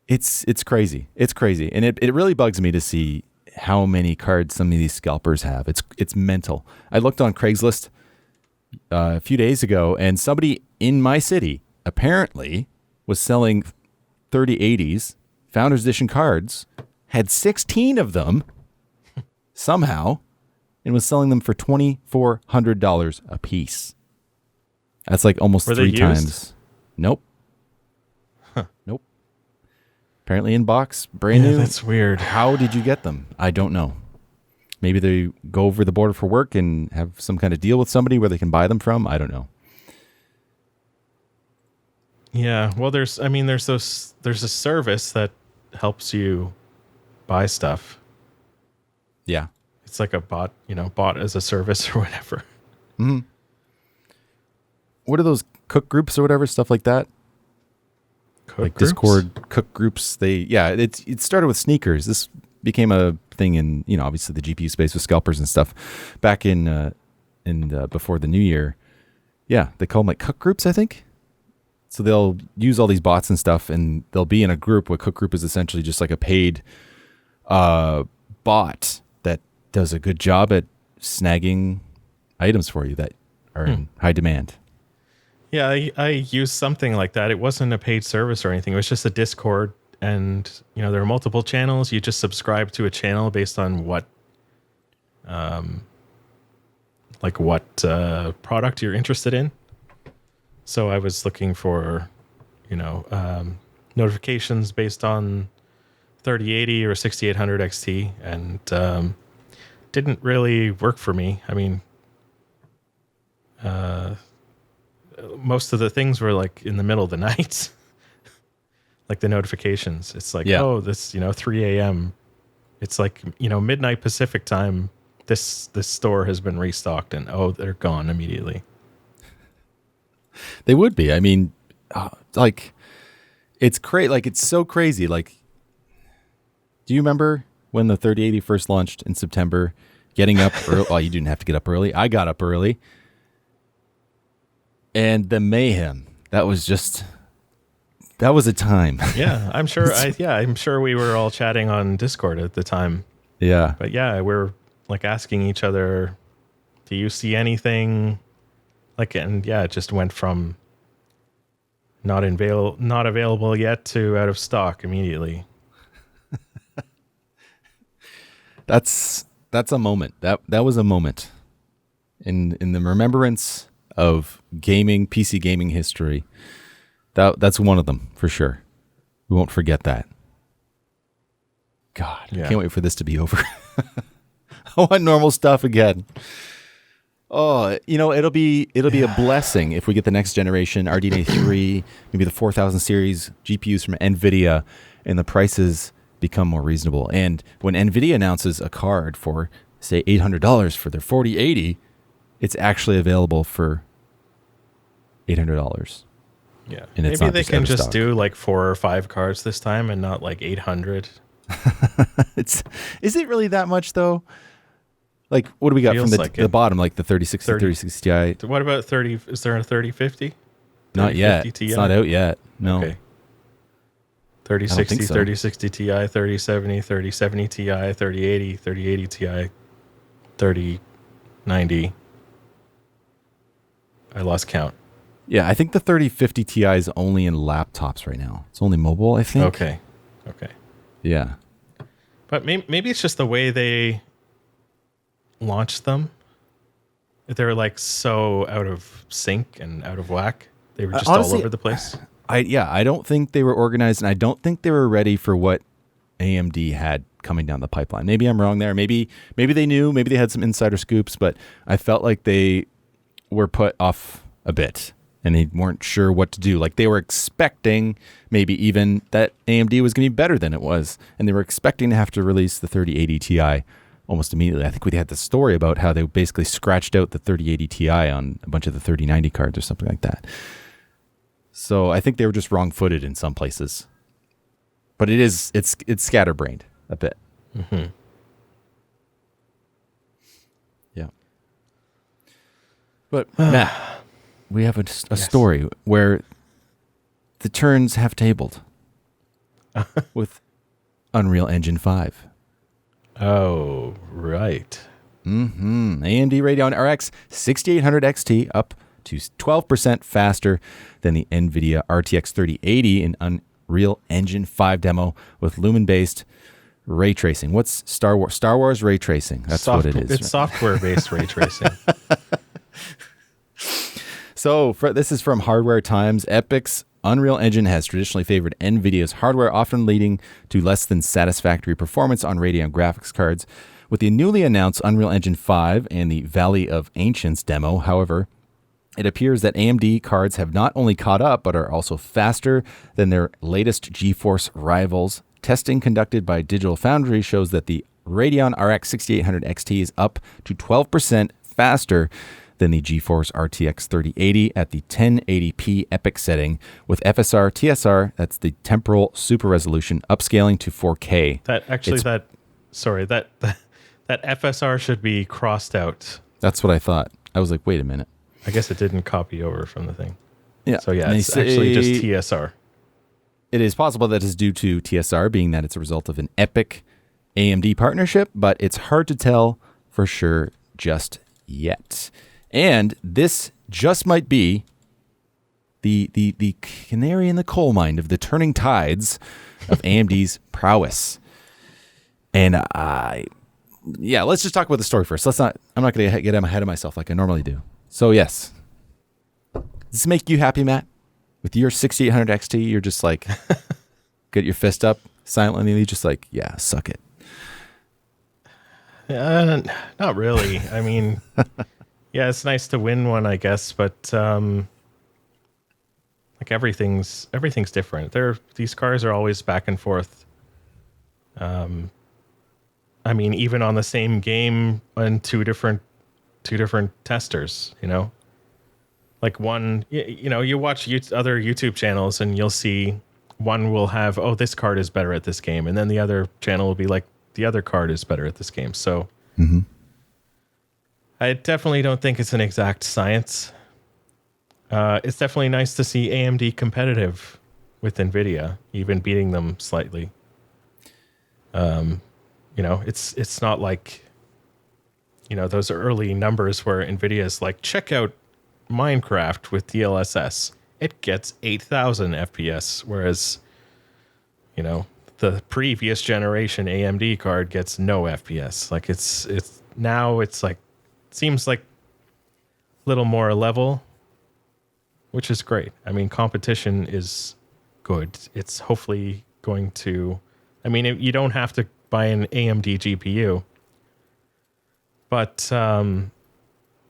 It's crazy. It's crazy. And it really bugs me to see how many cards some of these scalpers have. It's mental. I looked on Craigslist a few days ago, and somebody in my city apparently was selling 3080s Founders Edition cards, had 16 of them somehow, and was selling them for $2,400 a piece. That's like almost Were 3 they times. used? Nope. Nope. Apparently in box, brand new. That's weird. How did you get them? I don't know. Maybe they go over the border for work and have some kind of deal with somebody where they can buy them from. I don't know. Yeah, well, there's a service that helps you buy stuff. Yeah. It's like a bot as a service or whatever. Mm-hmm. What are those cook groups or whatever, stuff like that? Like groups? Discord cook groups. It started with sneakers. This became a thing in, obviously the GPU space with scalpers and stuff back in before the new year. Yeah, they call them like cook groups, I think. So they'll use all these bots and stuff, and they'll be in a group. What cook group is essentially just like a paid bot that does a good job at snagging items for you that are in high demand. Yeah, I used something like that. It wasn't a paid service or anything. It was just a Discord, and there are multiple channels. You just subscribe to a channel based on what product you're interested in. So I was looking for, notifications based on 3080 or 6800 XT, and didn't really work for me. I mean, most of the things were like in the middle of the night, like the notifications. It's like, oh, this, 3 a.m. It's like, midnight Pacific time. This store has been restocked, and they're gone immediately. They would be. I mean, it's crazy. Like, it's so crazy. Like, do you remember when the 3080 first launched in September? Getting up early. Well, you didn't have to get up early. I got up early. And the mayhem. That was a time. Yeah, I'm sure. I'm sure we were all chatting on Discord at the time. Yeah. But yeah, we're like asking each other, do you see anything? It just went from not available yet to out of stock immediately. That's a moment. That was a moment in the remembrance of gaming, PC gaming history. That's one of them for sure. We won't forget that. God, I can't wait for this to be over. I want normal stuff again. Oh, it'll be a blessing if we get the next generation RDNA 3, maybe the 4000 series GPUs from NVIDIA, and the prices become more reasonable. And when NVIDIA announces a card for, say, $800 for their 4080, it's actually available for $800. Yeah, and maybe they can just do like 4 or 5 cards this time and not like 800. Is it really that much though? Like, what do we got from the bottom? Like the 3060, 3060 Ti. What about 30? Is there a 3050? Not yet. Ti? It's not out yet. No. Okay. 3060, 3060 Ti, 3070, 3070 Ti, 3080, 3080 Ti, 3090. I lost count. Yeah, I think the 3050 Ti is only in laptops right now. It's only mobile, I think. Okay. Yeah. But maybe it's just the way they launched them. They're like so out of sync and out of whack. They were just honestly, all over the place. I don't think they were organized, and I don't think they were ready for what AMD had coming down the pipeline. Maybe I'm wrong there. Maybe they knew. Maybe they had some insider scoops, but I felt like they were put off a bit, and they weren't sure what to do. Like they were expecting maybe even that AMD was going to be better than it was, and they were expecting to have to release the 3080 Ti almost immediately. I think we had the story about how they basically scratched out the 3080 Ti on a bunch of the 3090 cards or something like that. So I think they were just wrong-footed in some places. But it's scatterbrained a bit. Mm-hmm. Yeah. But Matt, we have a story where the turns have tabled with Unreal Engine 5. Oh, right. Mm-hmm. AMD Radeon RX 6800 XT up to 12% faster than the NVIDIA RTX 3080 in Unreal Engine 5 demo with Lumen-based ray tracing. What's Star Wars ray tracing? That's what it is. It's software-based ray tracing. So this is from Hardware Times. Epic's Unreal Engine has traditionally favored NVIDIA's hardware, often leading to less than satisfactory performance on Radeon graphics cards. With the newly announced Unreal Engine 5 and the Valley of Ancients demo, however, it appears that AMD cards have not only caught up, but are also faster than their latest GeForce rivals. Testing conducted by Digital Foundry shows that the Radeon RX 6800 XT is up to 12% faster than the GeForce RTX 3080 at the 1080p epic setting, with FSR TSR, that's the temporal super resolution, upscaling to 4K. That FSR should be crossed out. That's what I thought. I was like, wait a minute. I guess it didn't copy over from the thing. Yeah. So yeah, it's actually just TSR. It is possible that is due to TSR, being that it's a result of an Epic AMD partnership, but it's hard to tell for sure just yet. And this just might be the canary in the coal mine of the turning tides of AMD's prowess. And let's just talk about the story first. I'm not going to get ahead of myself like I normally do. So yes, does this make you happy, Matt? With your 6800 XT, you're just like, get your fist up silently, just like, yeah, suck it. Not really. I mean, yeah, it's nice to win one, I guess, but like everything's different. These cars are always back and forth. I mean, even on the same game on two different testers, like one, you watch other YouTube channels and you'll see one will have, this card is better at this game. And then the other channel will be like, the other card is better at this game. So I definitely don't think it's an exact science. It's definitely nice to see AMD competitive with NVIDIA, even beating them slightly. It's not like, those early numbers where NVIDIA's like, check out Minecraft with DLSS. It gets 8,000 FPS, whereas, the the previous generation AMD card gets no FPS. Like it's now it's like seems like a little more level, which is great. I mean, competition is good. It's hopefully going to. I mean, you don't have to buy an AMD GPU, but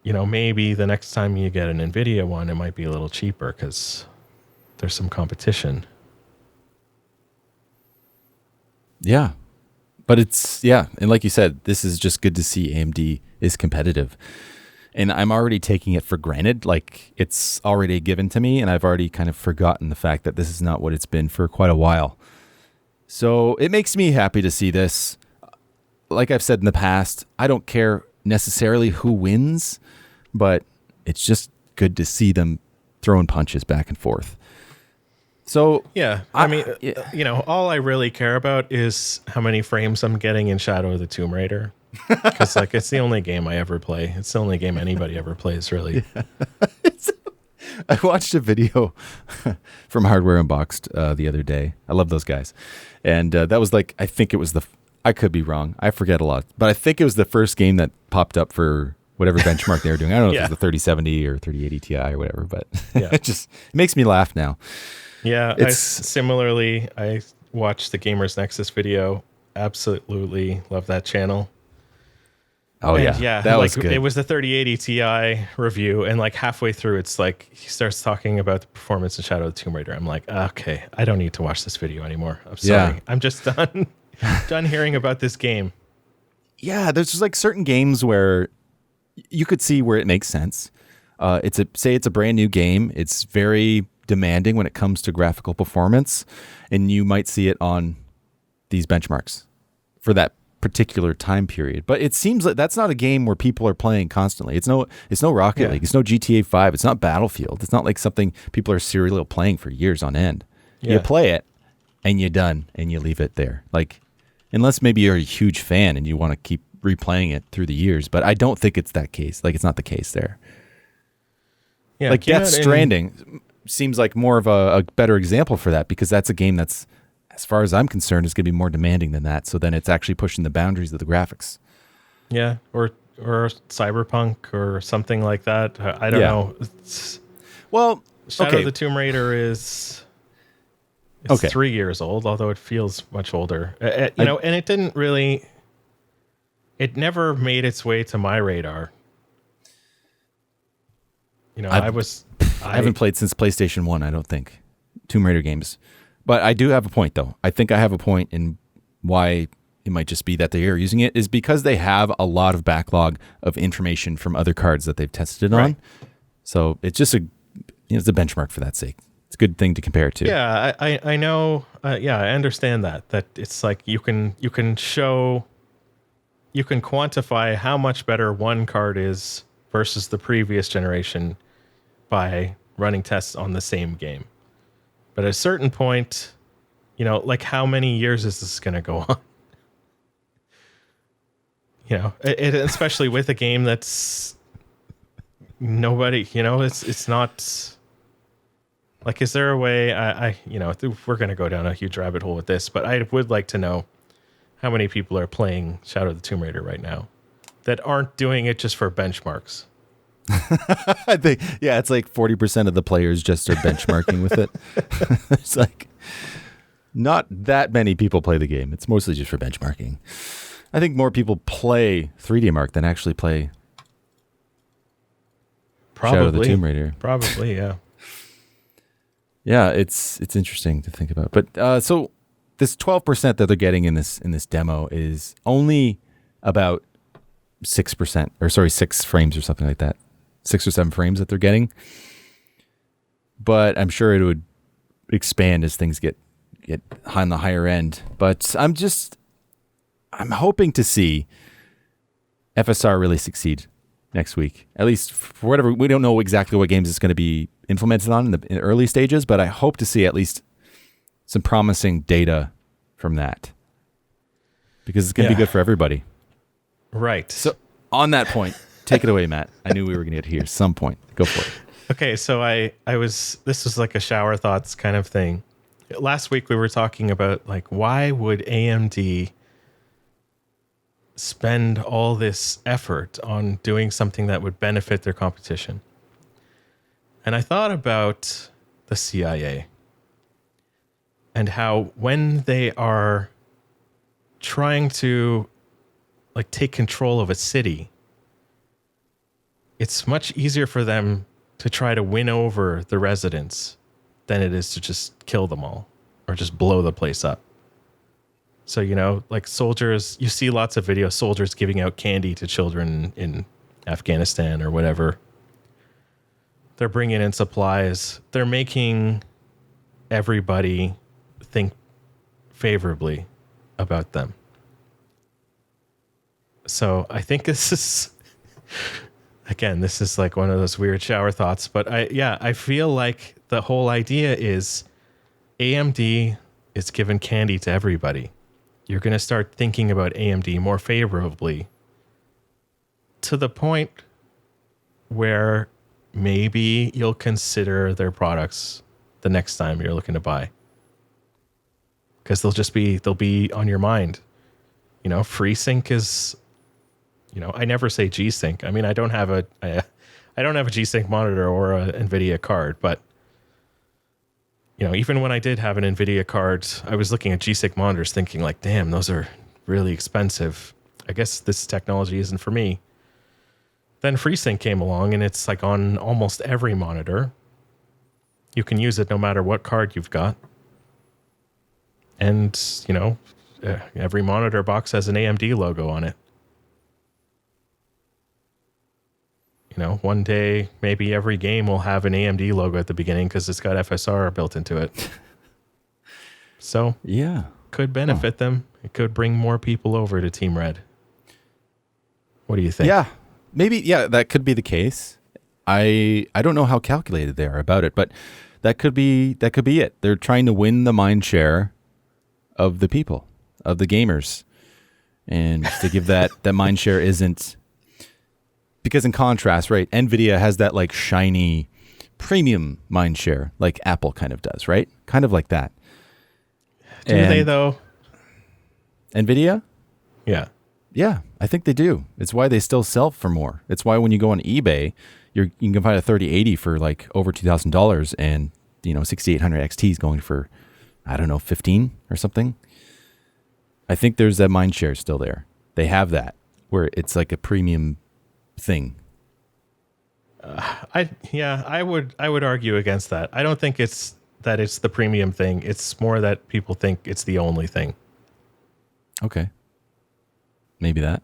maybe the next time you get an NVIDIA one, it might be a little cheaper because there's some competition. Yeah. But and like you said, this is just good to see AMD is competitive. And I'm already taking it for granted, like it's already given to me, and I've already kind of forgotten the fact that this is not what it's been for quite a while. So it makes me happy to see this. Like I've said in the past, I don't care necessarily who wins, but it's just good to see them throwing punches back and forth. So yeah, I mean, all I really care about is how many frames I'm getting in Shadow of the Tomb Raider, because like it's the only game I ever play. It's the only game anybody ever plays, really. Yeah. I watched a video from Hardware Unboxed the other day. I love those guys, and that was like I think it was I could be wrong. I forget a lot, but I think it was the first game that popped up for whatever benchmark they were doing. I don't know if it was the 3070 or 3080 Ti or whatever, but it makes me laugh now. Yeah, similarly, I watched the Gamers Nexus video. Absolutely love that channel. Oh, yeah. That was good. It was the 3080 Ti review, and like halfway through, it's like he starts talking about the performance in Shadow of the Tomb Raider. I'm like, okay, I don't need to watch this video anymore. I'm sorry. Yeah. I'm just done hearing about this game. Yeah, there's just like certain games where you could see where it makes sense. It's a brand new game. It's very demanding when it comes to graphical performance, and you might see it on these benchmarks for that particular time period. But it seems like that's not a game where people are playing constantly. It's no Rocket League. It's no GTA 5. It's not Battlefield. It's not like something people are serially playing for years on end. Yeah. You play it and you're done and you leave it there. Like, unless maybe you're a huge fan and you want to keep replaying it through the years. But I don't think it's that case. Like, it's not the case there. Yeah, like Death Stranding seems like more of a better example for that, because that's a game that's, as far as I'm concerned, is going to be more demanding than that. So then it's actually pushing the boundaries of the graphics. Yeah, or Cyberpunk or something like that. I don't know. Shadow of the Tomb Raider is 3 years old, although it feels much older. And it didn't really. It never made its way to my radar. I haven't played since PlayStation 1, I don't think, Tomb Raider games. But I do have a point, though. I think I have a point in why it might just be that they are using it is because they have a lot of backlog of information from other cards that they've tested on. So it's just it's a benchmark for that sake. It's a good thing to compare it to. Yeah, I know. I understand that it's like you can quantify how much better one card is versus the previous generation by running tests on the same game. But at a certain point, like how many years is this going to go on? Especially with a game that's nobody, it's not like, is there a way we're going to go down a huge rabbit hole with this, but I would like to know how many people are playing Shadow of the Tomb Raider right now that aren't doing it just for benchmarks. I think, it's like 40% of the players just are benchmarking with it. It's like not that many people play the game. It's mostly just for benchmarking. I think more people play 3D Mark than actually play Shadow of the Tomb Raider. Probably, yeah. Yeah, it's interesting to think about. But so this 12% that they're getting in this demo is only about 6%, or 6 frames or something like that. 6 or 7 frames that they're getting. But I'm sure it would expand as things get on the higher end. But I'm hoping to see FSR really succeed next week. At least for whatever, we don't know exactly what games it's going to be implemented on in the early stages, but I hope to see at least some promising data from that, because it's going to be good for everybody. Right. So on that point, take it away, Matt. I knew we were going to get here some point. Go for it. Okay, so this was like a shower thoughts kind of thing. last week we were talking about like why would AMD spend all this effort on doing something that would benefit their competition? And I thought about the CIA and how when they are trying to like take control of a city, it's much easier for them to try to win over the residents than it is to just kill them all or just blow the place up. So, you know, like soldiers, you see lots of videos, soldiers giving out candy to children in Afghanistan or whatever. They're bringing in supplies. They're making everybody think favorably about them. So I think this is, again, this is like one of those weird shower thoughts, but I feel like the whole idea is AMD is giving candy to everybody. You're going to start thinking about AMD more favorably to the point where maybe you'll consider their products the next time you're looking to buy. Because they'll be on your mind. You know, FreeSync is, you know, I never say G-Sync. I mean, I don't have a G-Sync monitor or a NVIDIA card, but you know, even when I did have an NVIDIA card, I was looking at G-Sync monitors thinking like, damn, those are really expensive. I guess this technology isn't for me. Then FreeSync came along and it's like on almost every monitor. You can use it no matter what card you've got. And, you know, every monitor box has an AMD logo on it. You know, one day, maybe every game will have an AMD logo at the beginning because it's got FSR built into it. So, yeah, could benefit them. It could bring more people over to Team Red. What do you think? Yeah, maybe. Yeah, that could be the case. I don't know how calculated they are about it, but that could be it. They're trying to win the mind share of the people, of the gamers, and to give that mind share isn't. Because in contrast, right, NVIDIA has that like shiny premium mind share like Apple kind of does, right? Kind of like that. Do they though? NVIDIA? Yeah. Yeah, I think they do. It's why they still sell for more. It's why when you go on eBay, you can find a 3080 for like over $2,000 and, you know, 6800 XT is going for, I don't know, 15 or something. I think there's that mind share still there. They have that where it's like a premium thing. I would argue against that. I don't think it's the premium thing. It's more that people think it's the only thing. Okay. Maybe that.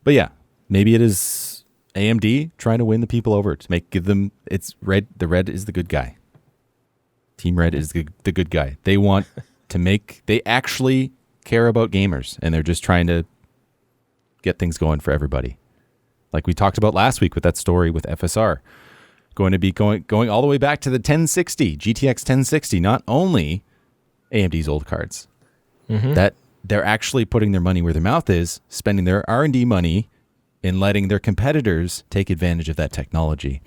But yeah, maybe it is AMD trying to win the people over to give them it's red. The red is the good guy. Team Red is the good guy. They want to they actually care about gamers and they're just trying to get things going for everybody. Like we talked about last week with that story with FSR. Going to be going all the way back to the 1060, GTX 1060, not only AMD's old cards. Mm-hmm. That they're actually putting their money where their mouth is, spending their R&D money in letting their competitors take advantage of that technology.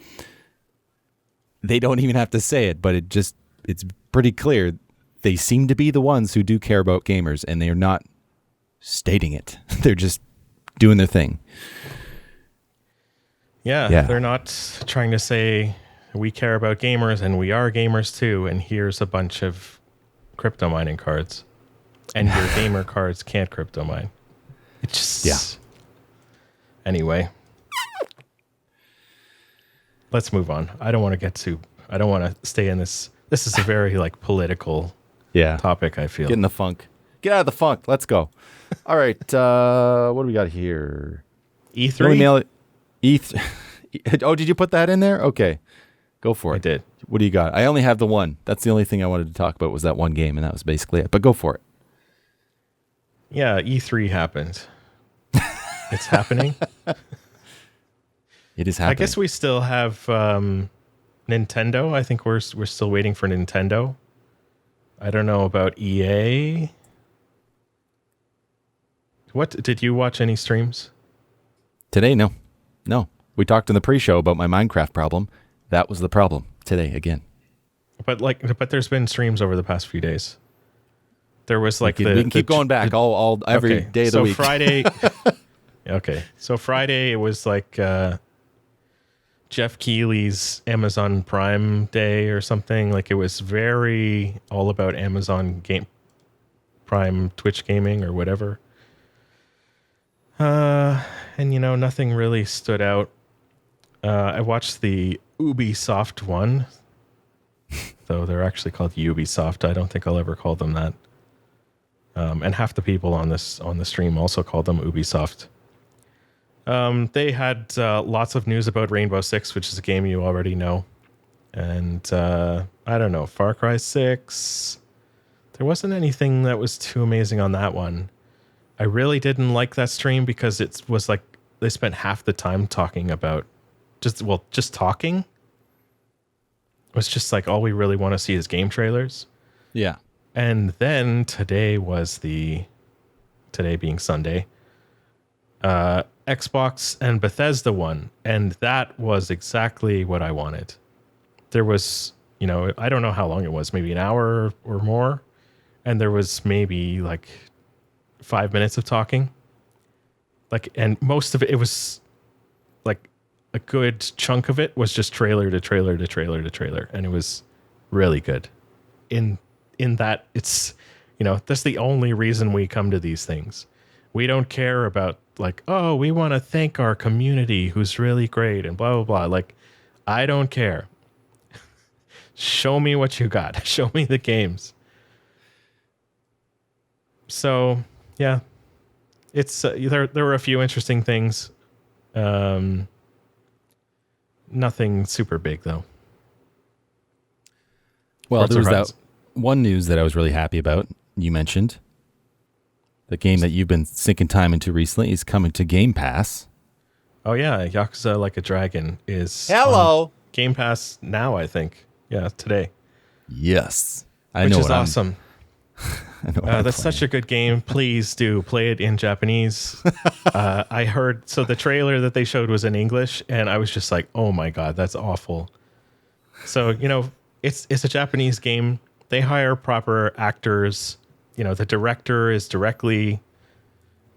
They don't even have to say it, but it's pretty clear they seem to be the ones who do care about gamers and they're not stating it. They're just doing their thing. Yeah, they're not trying to say we care about gamers and we are gamers too, and here's a bunch of crypto mining cards. And your gamer cards can't crypto mine. It's just... Yeah. Anyway. Let's move on. I don't want to stay in this. This is a very like political topic, I feel. Get in the funk. Get out of the funk. Let's go. All right. What do we got here? E3? Oh, did you put that in there? Okay. Go for it. I did. What do you got? I only have the one. That's the only thing I wanted to talk about was that one game, and that was basically it. But go for it. Yeah, E3 happened. It's happening. It is happening. I guess we still have Nintendo. I think we're still waiting for Nintendo. I don't know about EA. What did you watch any streams? Today, no. We talked in the pre-show about my Minecraft problem. That was the problem today again. but there's been streams over the past few days. There was like we can keep going back all every day of the week. So Friday, okay. So Friday it was like Jeff Keighley's Amazon Prime Day or something. Like it was very all about Amazon Prime Twitch gaming or whatever. And nothing really stood out. I watched the Ubisoft one, though they're actually called Ubisoft. I don't think I'll ever call them that. And half the people on the stream also call them Ubisoft. They had lots of news about Rainbow Six, which is a game you already know. And I don't know, Far Cry 6. There wasn't anything that was too amazing on that one. I really didn't like that stream because it was like they spent half the time talking about just talking. It was just like all we really want to see is game trailers. Yeah. And then today being Sunday, Xbox and Bethesda one, and that was exactly what I wanted. There was, I don't know how long it was, maybe an hour or more, and there was maybe like 5 minutes of talking. And most of it was like a good chunk of it was just trailer to trailer to trailer to trailer, and it was really good. In that it's, that's the only reason we come to these things. We don't care about like, oh, we want to thank our community who's really great and blah, blah, blah. Like, I don't care. Show me what you got. Show me the games. So, yeah, it's there were a few interesting things. Nothing super big, though. Well, there was that one news that I was really happy about. You mentioned the game that you've been sinking time into recently is coming to Game Pass. Oh yeah, Yakuza Like a Dragon is on Game Pass now, I think. Yeah, today. Yes, which is awesome. That's such a good game. Please do play it in Japanese. I heard the trailer that they showed was in English, and I was just like, oh my god, that's awful. So it's a Japanese game. They hire proper actors. The director is directly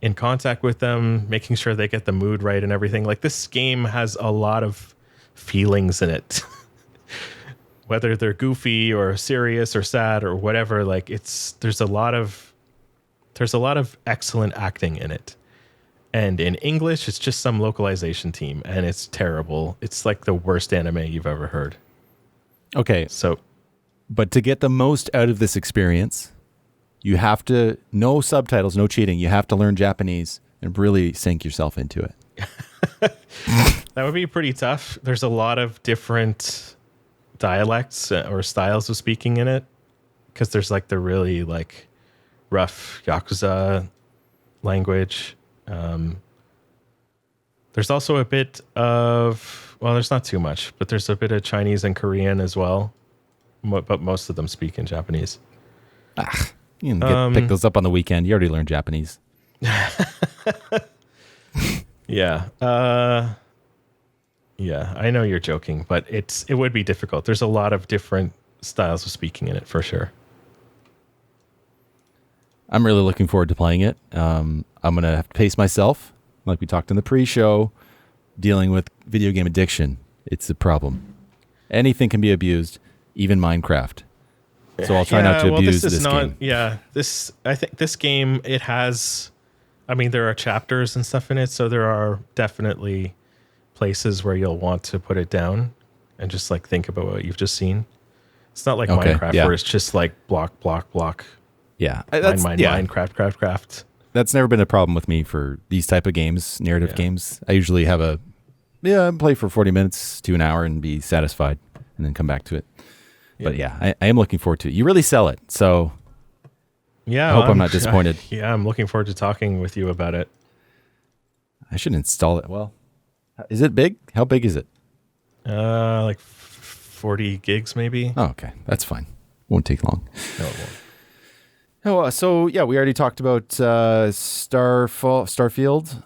in contact with them, making sure they get the mood right and everything. Like, this game has a lot of feelings in it. Whether they're goofy or serious or sad or whatever, like there's a lot of excellent acting in it. And in English, it's just some localization team, and it's terrible. It's like the worst anime you've ever heard. Okay. But to get the most out of this experience, you have to, no subtitles, no cheating. You have to learn Japanese and really sink yourself into it. That would be pretty tough. There's a lot of different dialects or styles of speaking in it, because there's like the really like rough Yakuza language. There's also a bit of, well, there's not too much, but there's a bit of Chinese and Korean as well. But most of them speak in Japanese. You can pick those up on the weekend. You already learned Japanese. Yeah. Yeah, I know you're joking, but it would be difficult. There's a lot of different styles of speaking in it, for sure. I'm really looking forward to playing it. I'm going to have to pace myself, like we talked in the pre-show, dealing with video game addiction. It's a problem. Anything can be abused, even Minecraft. So I'll try not to abuse this game. Yeah, I think this game, it has, there are chapters and stuff in it, so there are definitely places where you'll want to put it down and just like think about what you've just seen. It's not like Minecraft where it's just like block, block, block. Yeah. Mine, craft. That's never been a problem with me for these type of games, narrative games. I usually have play for 40 minutes to an hour and be satisfied and then come back to it. But I am looking forward to it. You really sell it. So I hope I'm not disappointed. I'm looking forward to talking with you about it. I should install it. Well, is it big? How big is it? Like 40 gigs maybe. Oh, okay. That's fine. Won't take long. No, it won't. Oh, so we already talked about Starfield.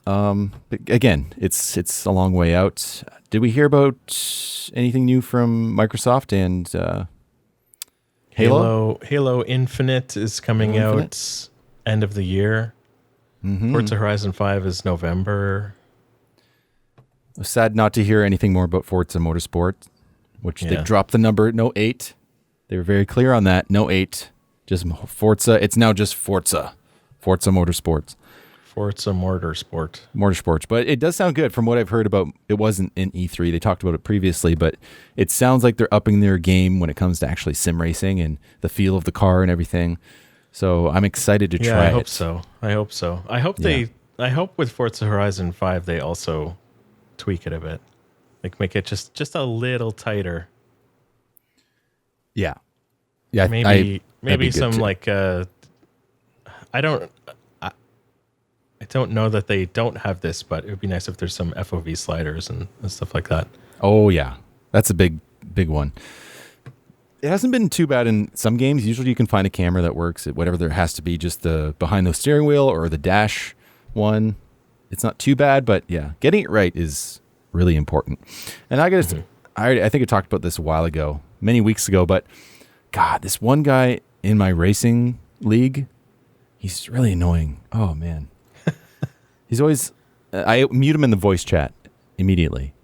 Again, it's a long way out. Did we hear about anything new from Microsoft and Halo Infinite is coming out end of the year. Mm-hmm. Forza Horizon 5 is November. Sad not to hear anything more about Forza Motorsport, which they dropped the number, no 8. They were very clear on that, no 8. Just Forza. It's now just Forza. Forza Motorsports. Forza Motorsports. But it does sound good from what I've heard about. It wasn't in E3. They talked about it previously, but it sounds like they're upping their game when it comes to actually sim racing and the feel of the car and everything. So I'm excited to try it. I hope so. I hope with Forza Horizon 5 they also tweak it a bit. Like make it just a little tighter. Yeah. Maybe some too. Like I don't know that they don't have this, but it would be nice if there's some FOV sliders and stuff like that. Oh yeah. That's a big one. It hasn't been too bad in some games. Usually you can find a camera that works at whatever there has to be, just the behind the steering wheel or the dash one. It's not too bad, but yeah, getting it right is really important. And I think I talked about this a while ago, many weeks ago, but God, this one guy in my racing league, he's really annoying. Oh man. He's always, I mute him in the voice chat immediately.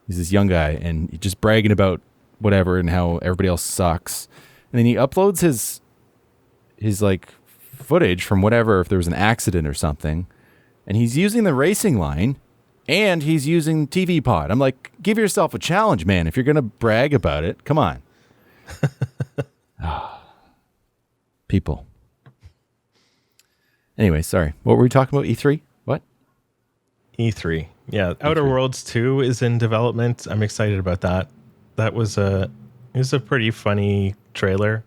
He's this young guy and he's just bragging about whatever and how everybody else sucks. And then he uploads his like footage from whatever, if there was an accident or something. And he's using the racing line and he's using TV Pod. I'm like, give yourself a challenge, man. If you're going to brag about it, come on. People. Anyway, sorry. What were we talking about? E3? What? E3. Yeah. Outer Worlds 2 is in development. I'm excited about that. That was a pretty funny trailer.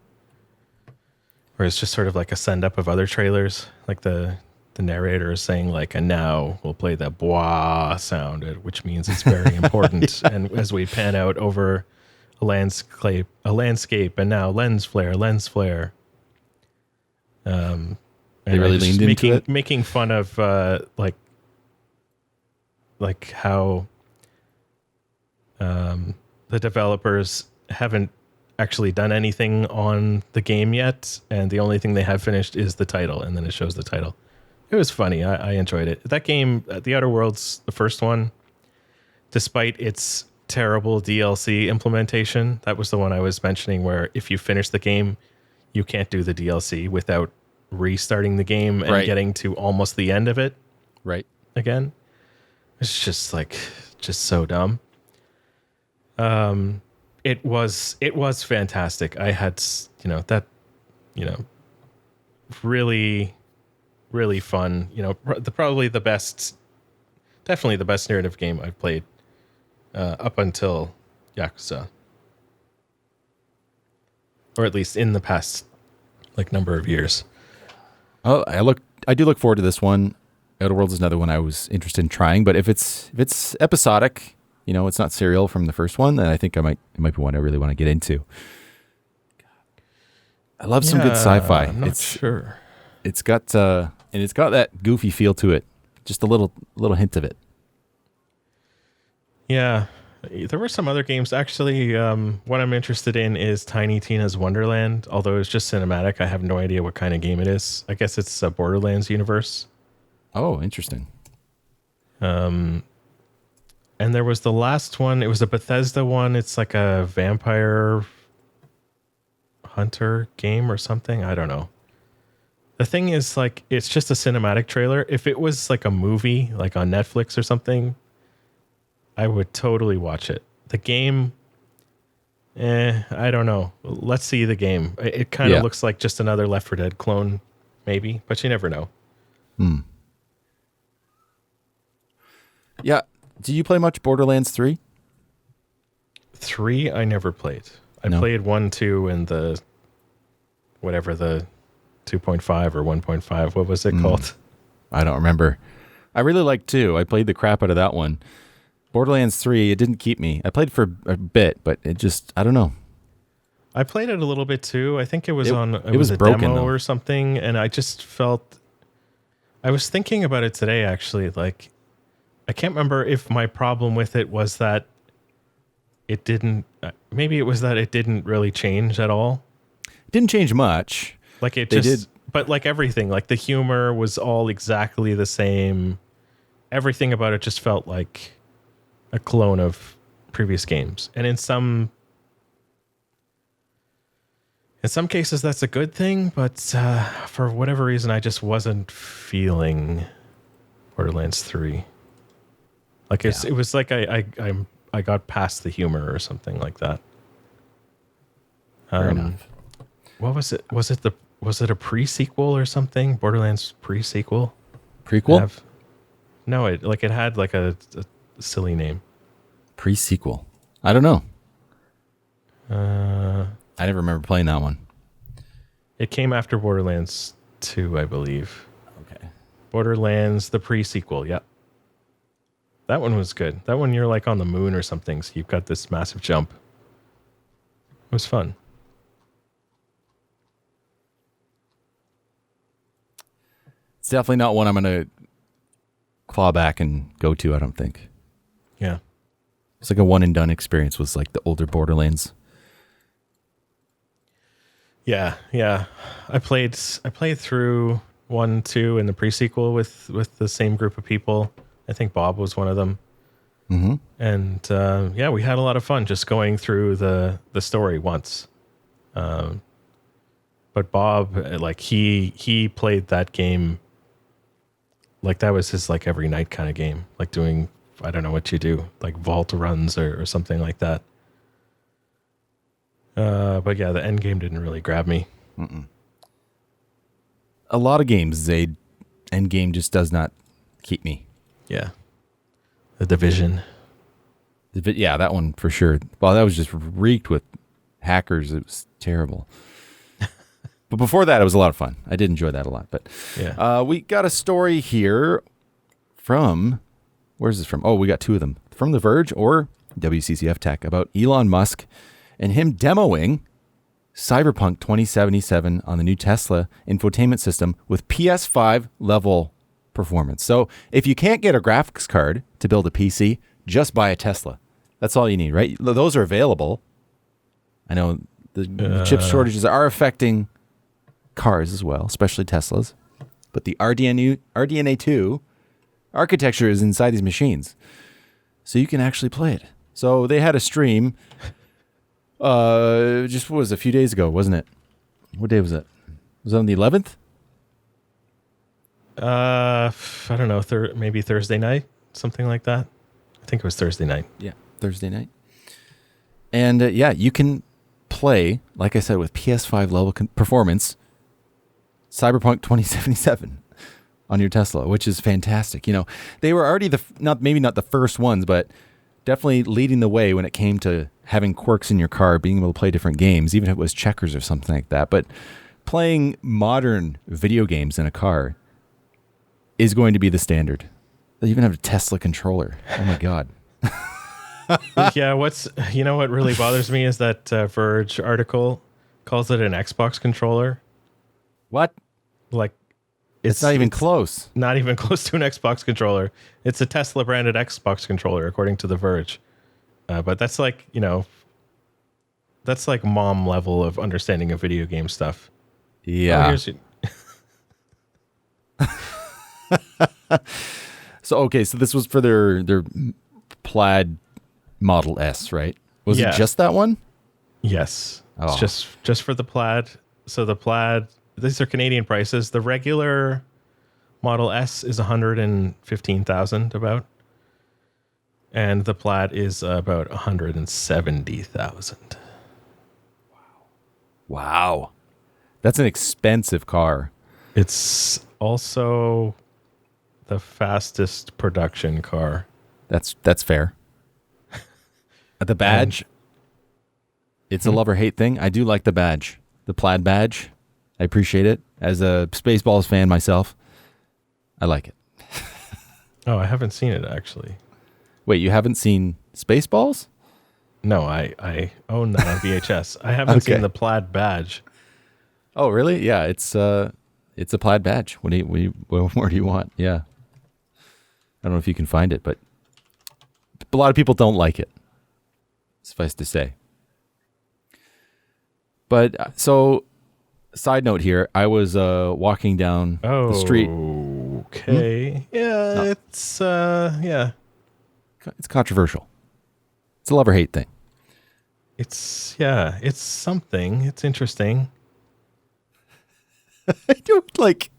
Where it's just sort of like a send up of other trailers. Like the narrator is saying like, and now we'll play the bwah sound, which means it's very important. Yeah. And as we pan out over a landscape, and now lens flare. They really leaned into it, making fun of like how the developers haven't actually done anything on the game yet, and the only thing they have finished is the title, and then it shows the title. It was funny. I enjoyed it. That game, The Outer Worlds, the first one, despite its terrible DLC implementation, that was the one I was mentioning where if you finish the game, you can't do the DLC without restarting the game and getting to almost the end of it again. It's just so dumb. It was fantastic. I had really, really fun, definitely the best narrative game I've played up until Yakuza, or at least in the past number of years. Oh, I do look forward to this one. Outer Worlds is another one I was interested in trying, but if it's episodic, it's not serial from the first one, then I think it might be one I really want to get into. I love some good sci-fi. I'm not sure. It's got that goofy feel to it. Just a little hint of it. Yeah. There were some other games. Actually, what I'm interested in is Tiny Tina's Wonderland. Although it's just cinematic, I have no idea what kind of game it is. I guess it's a Borderlands universe. Oh, interesting. And there was the last one. It was a Bethesda one. It's like a vampire hunter game or something. I don't know. The thing is, it's just a cinematic trailer. If it was like a movie, like on Netflix or something, I would totally watch it. The game, I don't know. Let's see the game. It kind of looks like just another Left 4 Dead clone, maybe, but you never know. Yeah. Do you play much Borderlands 3? 3, I never played. I played 1, 2, and the 2.5 or 1.5. What was it called? I don't remember. I really liked 2. I played the crap out of that one. Borderlands 3, it didn't keep me. I played for a bit, but it just, I don't know. I played it a little bit too. I think it was a broken, demo though, or something, and I just felt, I was thinking about it today actually, I can't remember if my problem with it was that it didn't, maybe it was that it didn't really change at all. didn't change much. Like it They just, did. but like everything, like the humor was all exactly the same. Everything about it just felt like a clone of previous games. And in some cases, that's a good thing. But for whatever reason, I just wasn't feeling Borderlands 3. Like it was like I got past the humor or something like that. Fair enough. What was it? Was it a pre-sequel or something? Borderlands pre-sequel? Prequel? No, it had like a silly name. Pre-sequel. I don't know. I never remember playing that one. It came after Borderlands 2, I believe. Okay. Borderlands, the pre-sequel, yep. That one was good. That one you're like on the moon or something, so you've got this massive jump. It was fun. It's definitely not one I'm going to claw back and go to, I don't think. Yeah. It's like a one and done experience was like the older Borderlands. Yeah. I played through 1, 2 and the pre-sequel with the same group of people. I think Bob was one of them. Mm-hmm. And we had a lot of fun just going through the story once. But Bob, like he played that game like that was his like every night kind of game, like doing, I don't know what you do, like vault runs or something like that. But yeah, the end game didn't really grab me. Mm-mm. A lot of games, end game just does not keep me. Yeah. The Division. Yeah, that one for sure. Well, that was just reeked with hackers. It was terrible. But before that, it was a lot of fun. I did enjoy that a lot. But yeah, we got a story here from, where's this from? Oh, we got two of them. From The Verge or WCCF Tech about Elon Musk and him demoing Cyberpunk 2077 on the new Tesla infotainment system with PS5 level performance. So if you can't get a graphics card to build a PC, just buy a Tesla. That's all you need, right? Those are available. I know the chip shortages are affecting cars as well, especially Teslas. But the RDNA2 architecture is inside these machines. So you can actually play it. So they had a stream just what was it, a few days ago, wasn't it? What day was it? Was it on the 11th? I don't know, maybe Thursday night, something like that. I think it was Thursday night. Yeah, Thursday night. And you can play, like I said, with PS5 level performance, Cyberpunk 2077 on your Tesla, which is fantastic. You know, they were already maybe not the first ones, but definitely leading the way when it came to having quirks in your car, being able to play different games, even if it was checkers or something like that. But playing modern video games in a car is going to be the standard. They even have a Tesla controller. Oh my God. Yeah, what really bothers me is that Verge article calls it an Xbox controller. What? Like, it's not even close. Not even close to an Xbox controller. It's a Tesla branded Xbox controller, according to The Verge. But that's like, that's like mom level of understanding of video game stuff. Yeah. So this was for their Plaid Model S, right? Was it just that one? Yes. Oh. It's just for the Plaid. So the Plaid, these are Canadian prices. The regular Model S is $115,000 about. And the Plaid is about $170,000. Wow. That's an expensive car. It's also the fastest production car. That's fair. The badge, it's a love or hate thing. I do like the badge, the Plaid badge. I appreciate it. As a Spaceballs fan myself, I like it. Oh, I haven't seen it actually. Wait, you haven't seen Spaceballs? No, I own that on VHS. I haven't seen the Plaid badge. Oh, really? Yeah, it's a Plaid badge. What more do you want? Yeah. I don't know if you can find it, but a lot of people don't like it. Suffice to say. But so Side note here, I was walking down the street. Okay. Yeah, No, yeah. it's controversial. It's a love or hate thing. It's something. It's interesting. I don't like.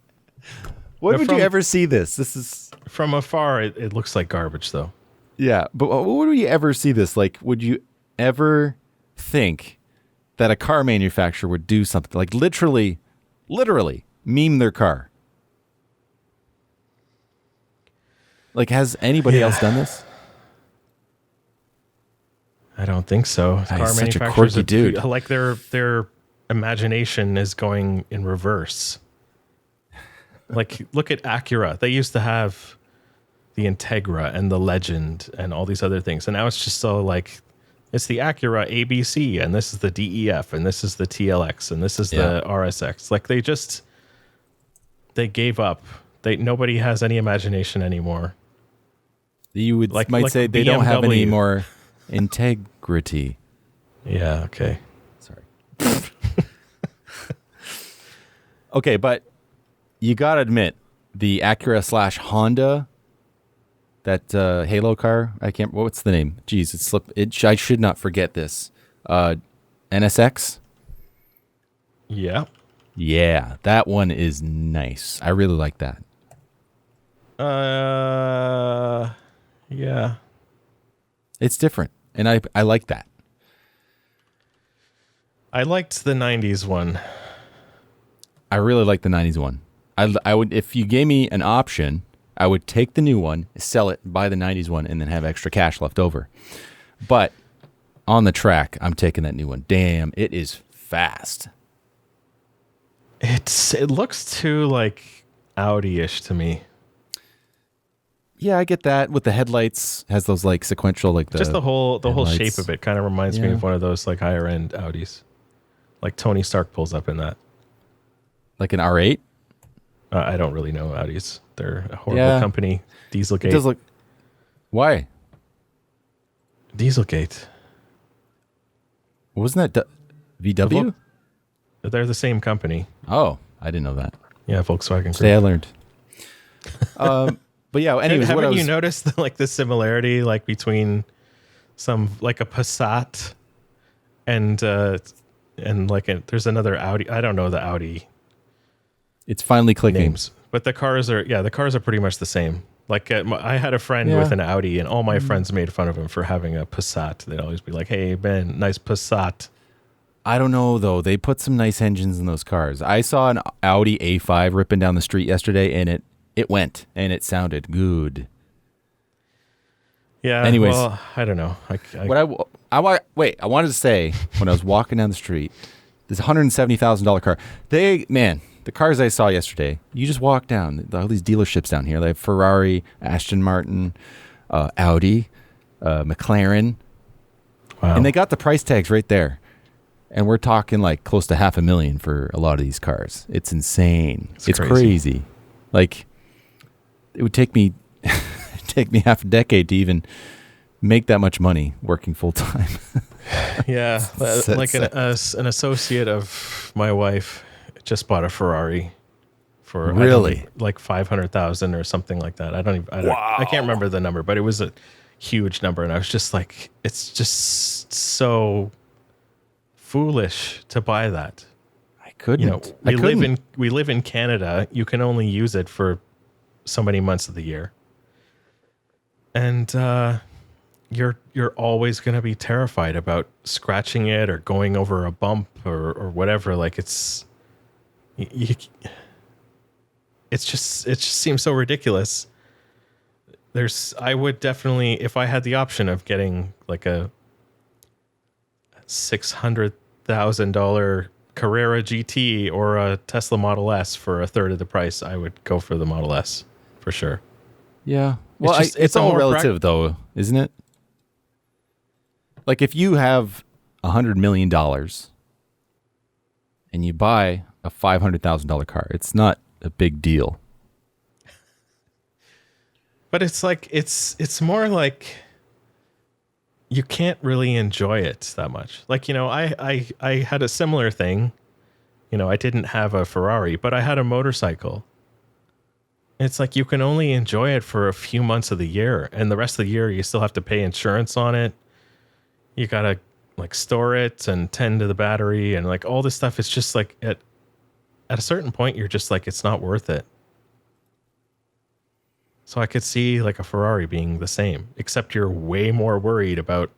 When would From- you ever see this? This is From afar, it looks like garbage, though. yeah, but when would you ever see this? Like, would you ever think that a car manufacturer would do something like literally meme their car? Like, has anybody else done this? I don't think so. He's such a quirky dude. Like their imagination is going in reverse. Like, look at Acura. They used to have the Integra and the Legend and all these other things, and now it's just so like it's the Acura ABC, and this is the DEF, and this is the TLX, and this is the RSX. Like they gave up. Nobody has any imagination anymore. You would might say they don't have any more integrity. Yeah. Okay. Sorry. Okay, but you gotta admit the Acura / Honda, that Halo car. I can't. What's the name? Jeez, it slipped. I should not forget this. NSX. Yeah. Yeah, that one is nice. I really like that. Yeah. It's different, and I like that. I liked the 90s one. I really like the 90s one. I would, if you gave me an option, I would take the new one, sell it, buy the 90s one, and then have extra cash left over. But on the track, I'm taking that new one. Damn, it is fast. It looks too like Audi-ish to me. Yeah, I get that. With the headlights, has those like sequential, like Just the whole shape of it kind of reminds me Yeah. of one of those like higher end Audis. Like Tony Stark pulls up in that. like an R8. I don't really know Audis. They're a horrible company. Dieselgate. It does look. Why? Dieselgate. Wasn't that VW? They're the same company. Oh, I didn't know that. Yeah, Volkswagen Group. Today I learned. But yeah, anyways, Haven't you noticed like the similarity like between some like a Passat and like there's another Audi. I don't know the Audi It's finally clicking. names, but the cars are pretty much the same. Like I had a friend with an Audi, and all my friends made fun of him for having a Passat. They'd always be like, "Hey Ben, nice Passat." I don't know though. They put some nice engines in those cars. I saw an Audi A5 ripping down the street yesterday, and it went and it sounded good. Yeah. Anyways, well, I don't know. I wanted to say when I was walking down the street, this $170,000 car. The cars I saw yesterday. You just walk down all these dealerships down here. They have Ferrari, Aston Martin, Audi, McLaren, and they got the price tags right there. And we're talking like close to $500,000 for a lot of these cars. It's insane. It's crazy. Like it would take me half a decade to even make that much money working full time. Yeah, like an associate of my wife just bought a Ferrari for really like 500,000 or something like that. I can't remember the number, but it was a huge number, and I was just like, it's just so foolish to buy that. I couldn't. You know, we live in Canada. You can only use it for so many months of the year, and you're always going to be terrified about scratching it or going over a bump or whatever. Like it just seems so ridiculous. I would definitely, if I had the option of getting like a $600,000 Carrera GT or a Tesla Model S for a third of the price, I would go for the Model S for sure. Yeah. Well, it's all relative though, isn't it? Like if you have $100 million and you buy a $500,000 car, it's not a big deal. But it's like it's more like you can't really enjoy it that much. Like, you know, I had a similar thing I didn't have a Ferrari, but I had a motorcycle. It's like you can only enjoy it for a few months of the year, and the rest of the year you still have to pay insurance on it. You gotta like store it and tend to the battery and like all this stuff. It's just like at a certain point you're just like, it's not worth it. So I could see like a Ferrari being the same, except you're way more worried about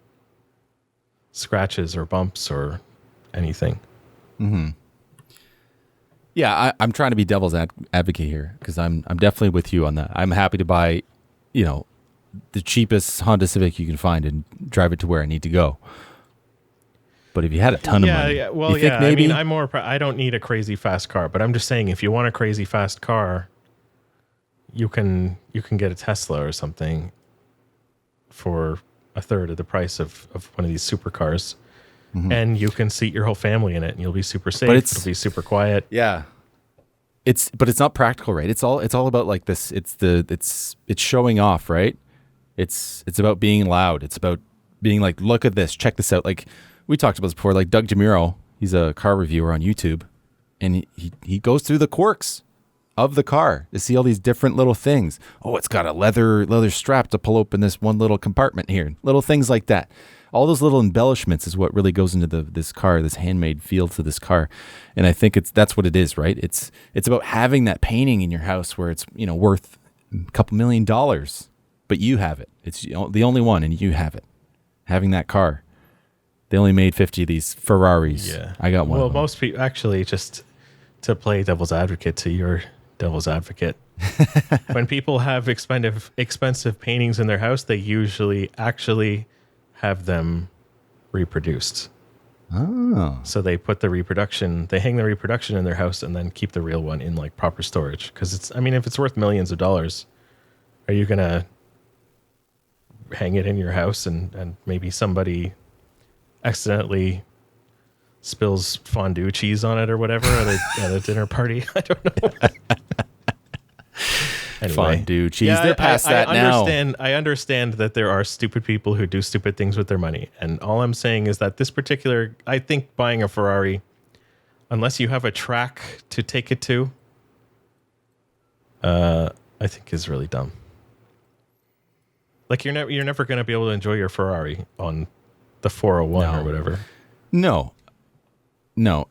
scratches or bumps or anything. Mm-hmm. Yeah, I'm trying to be devil's advocate here because I'm definitely with you on that. I'm happy to buy, the cheapest Honda Civic you can find and drive it to where I need to go. But if you had a ton of money, maybe? I mean, I don't need a crazy fast car, but I'm just saying if you want a crazy fast car, you can get a Tesla or something for a third of the price of one of these supercars. Mm-hmm. And you can seat your whole family in it, and you'll be super safe. It'll be super quiet. Yeah, it's not practical, right? It's all about like this. It's showing off, right? It's about being loud. It's about being like, look at this, check this out. Like we talked about this before. Like Doug DeMuro, he's a car reviewer on YouTube, and he goes through the quirks of the car to see all these different little things. Oh, it's got a leather strap to pull open this one little compartment here. Little things like that. All those little embellishments is what really goes into this car, this handmade feel to this car. And I think that's what it is, right? It's about having that painting in your house where it's, worth a couple $1 million, but you have it. It's the only one and you have it. Having that car. They only made 50 of these Ferraris. Yeah. I got one. Well, most people actually, just to play devil's advocate to your devil's advocate. When people have expensive paintings in their house, they usually actually have them reproduced. Oh. So they hang the reproduction in their house and then keep the real one in like proper storage. Because if it's worth millions of dollars, are you going to hang it in your house and maybe somebody accidentally spills fondue cheese on it or whatever at a dinner party? I don't know. Anyway, fondue cheese. They're past that now. I understand that there are stupid people who do stupid things with their money. And all I'm saying is that I think buying a Ferrari, unless you have a track to take it to, I think is really dumb. Like you're never going to be able to enjoy your Ferrari on the 401 or whatever. No. Some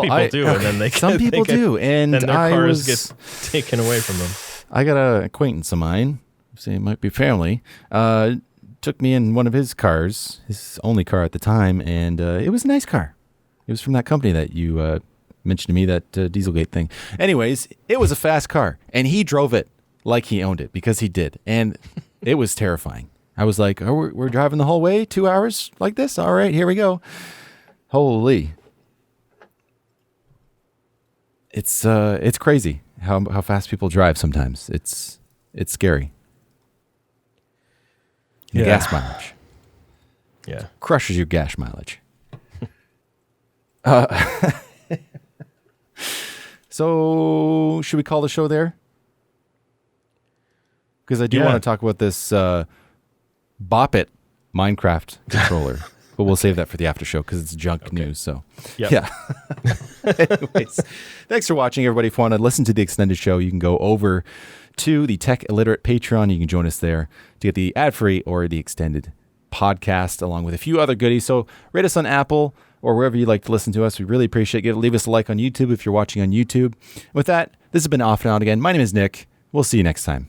people do, and then some people do, and then their cars get taken away from them. I got an acquaintance of mine, say it might be family, took me in one of his cars, his only car at the time, and it was a nice car. It was from that company that you mentioned to me, that Dieselgate thing. Anyways, it was a fast car, and he drove it like he owned it, because he did, and it was terrifying. I was like, oh, we're driving the whole way, 2 hours like this? All right, here we go. Holy. It's crazy how fast people drive sometimes. It's scary. The gas mileage. Yeah. Crushes your gas mileage. So, should we call the show there? Because I do want to talk about this Bop It Minecraft controller. But we'll save that for the after show because it's junk news. So, yeah. Anyways, thanks for watching, everybody. If you want to listen to the extended show, you can go over to the Tech Illiterate Patreon. You can join us there to get the ad-free or the extended podcast, along with a few other goodies. So rate us on Apple or wherever you like to listen to us. We really appreciate it. Leave us a like on YouTube if you're watching on YouTube. With that, this has been Off and On again. My name is Nick. We'll see you next time.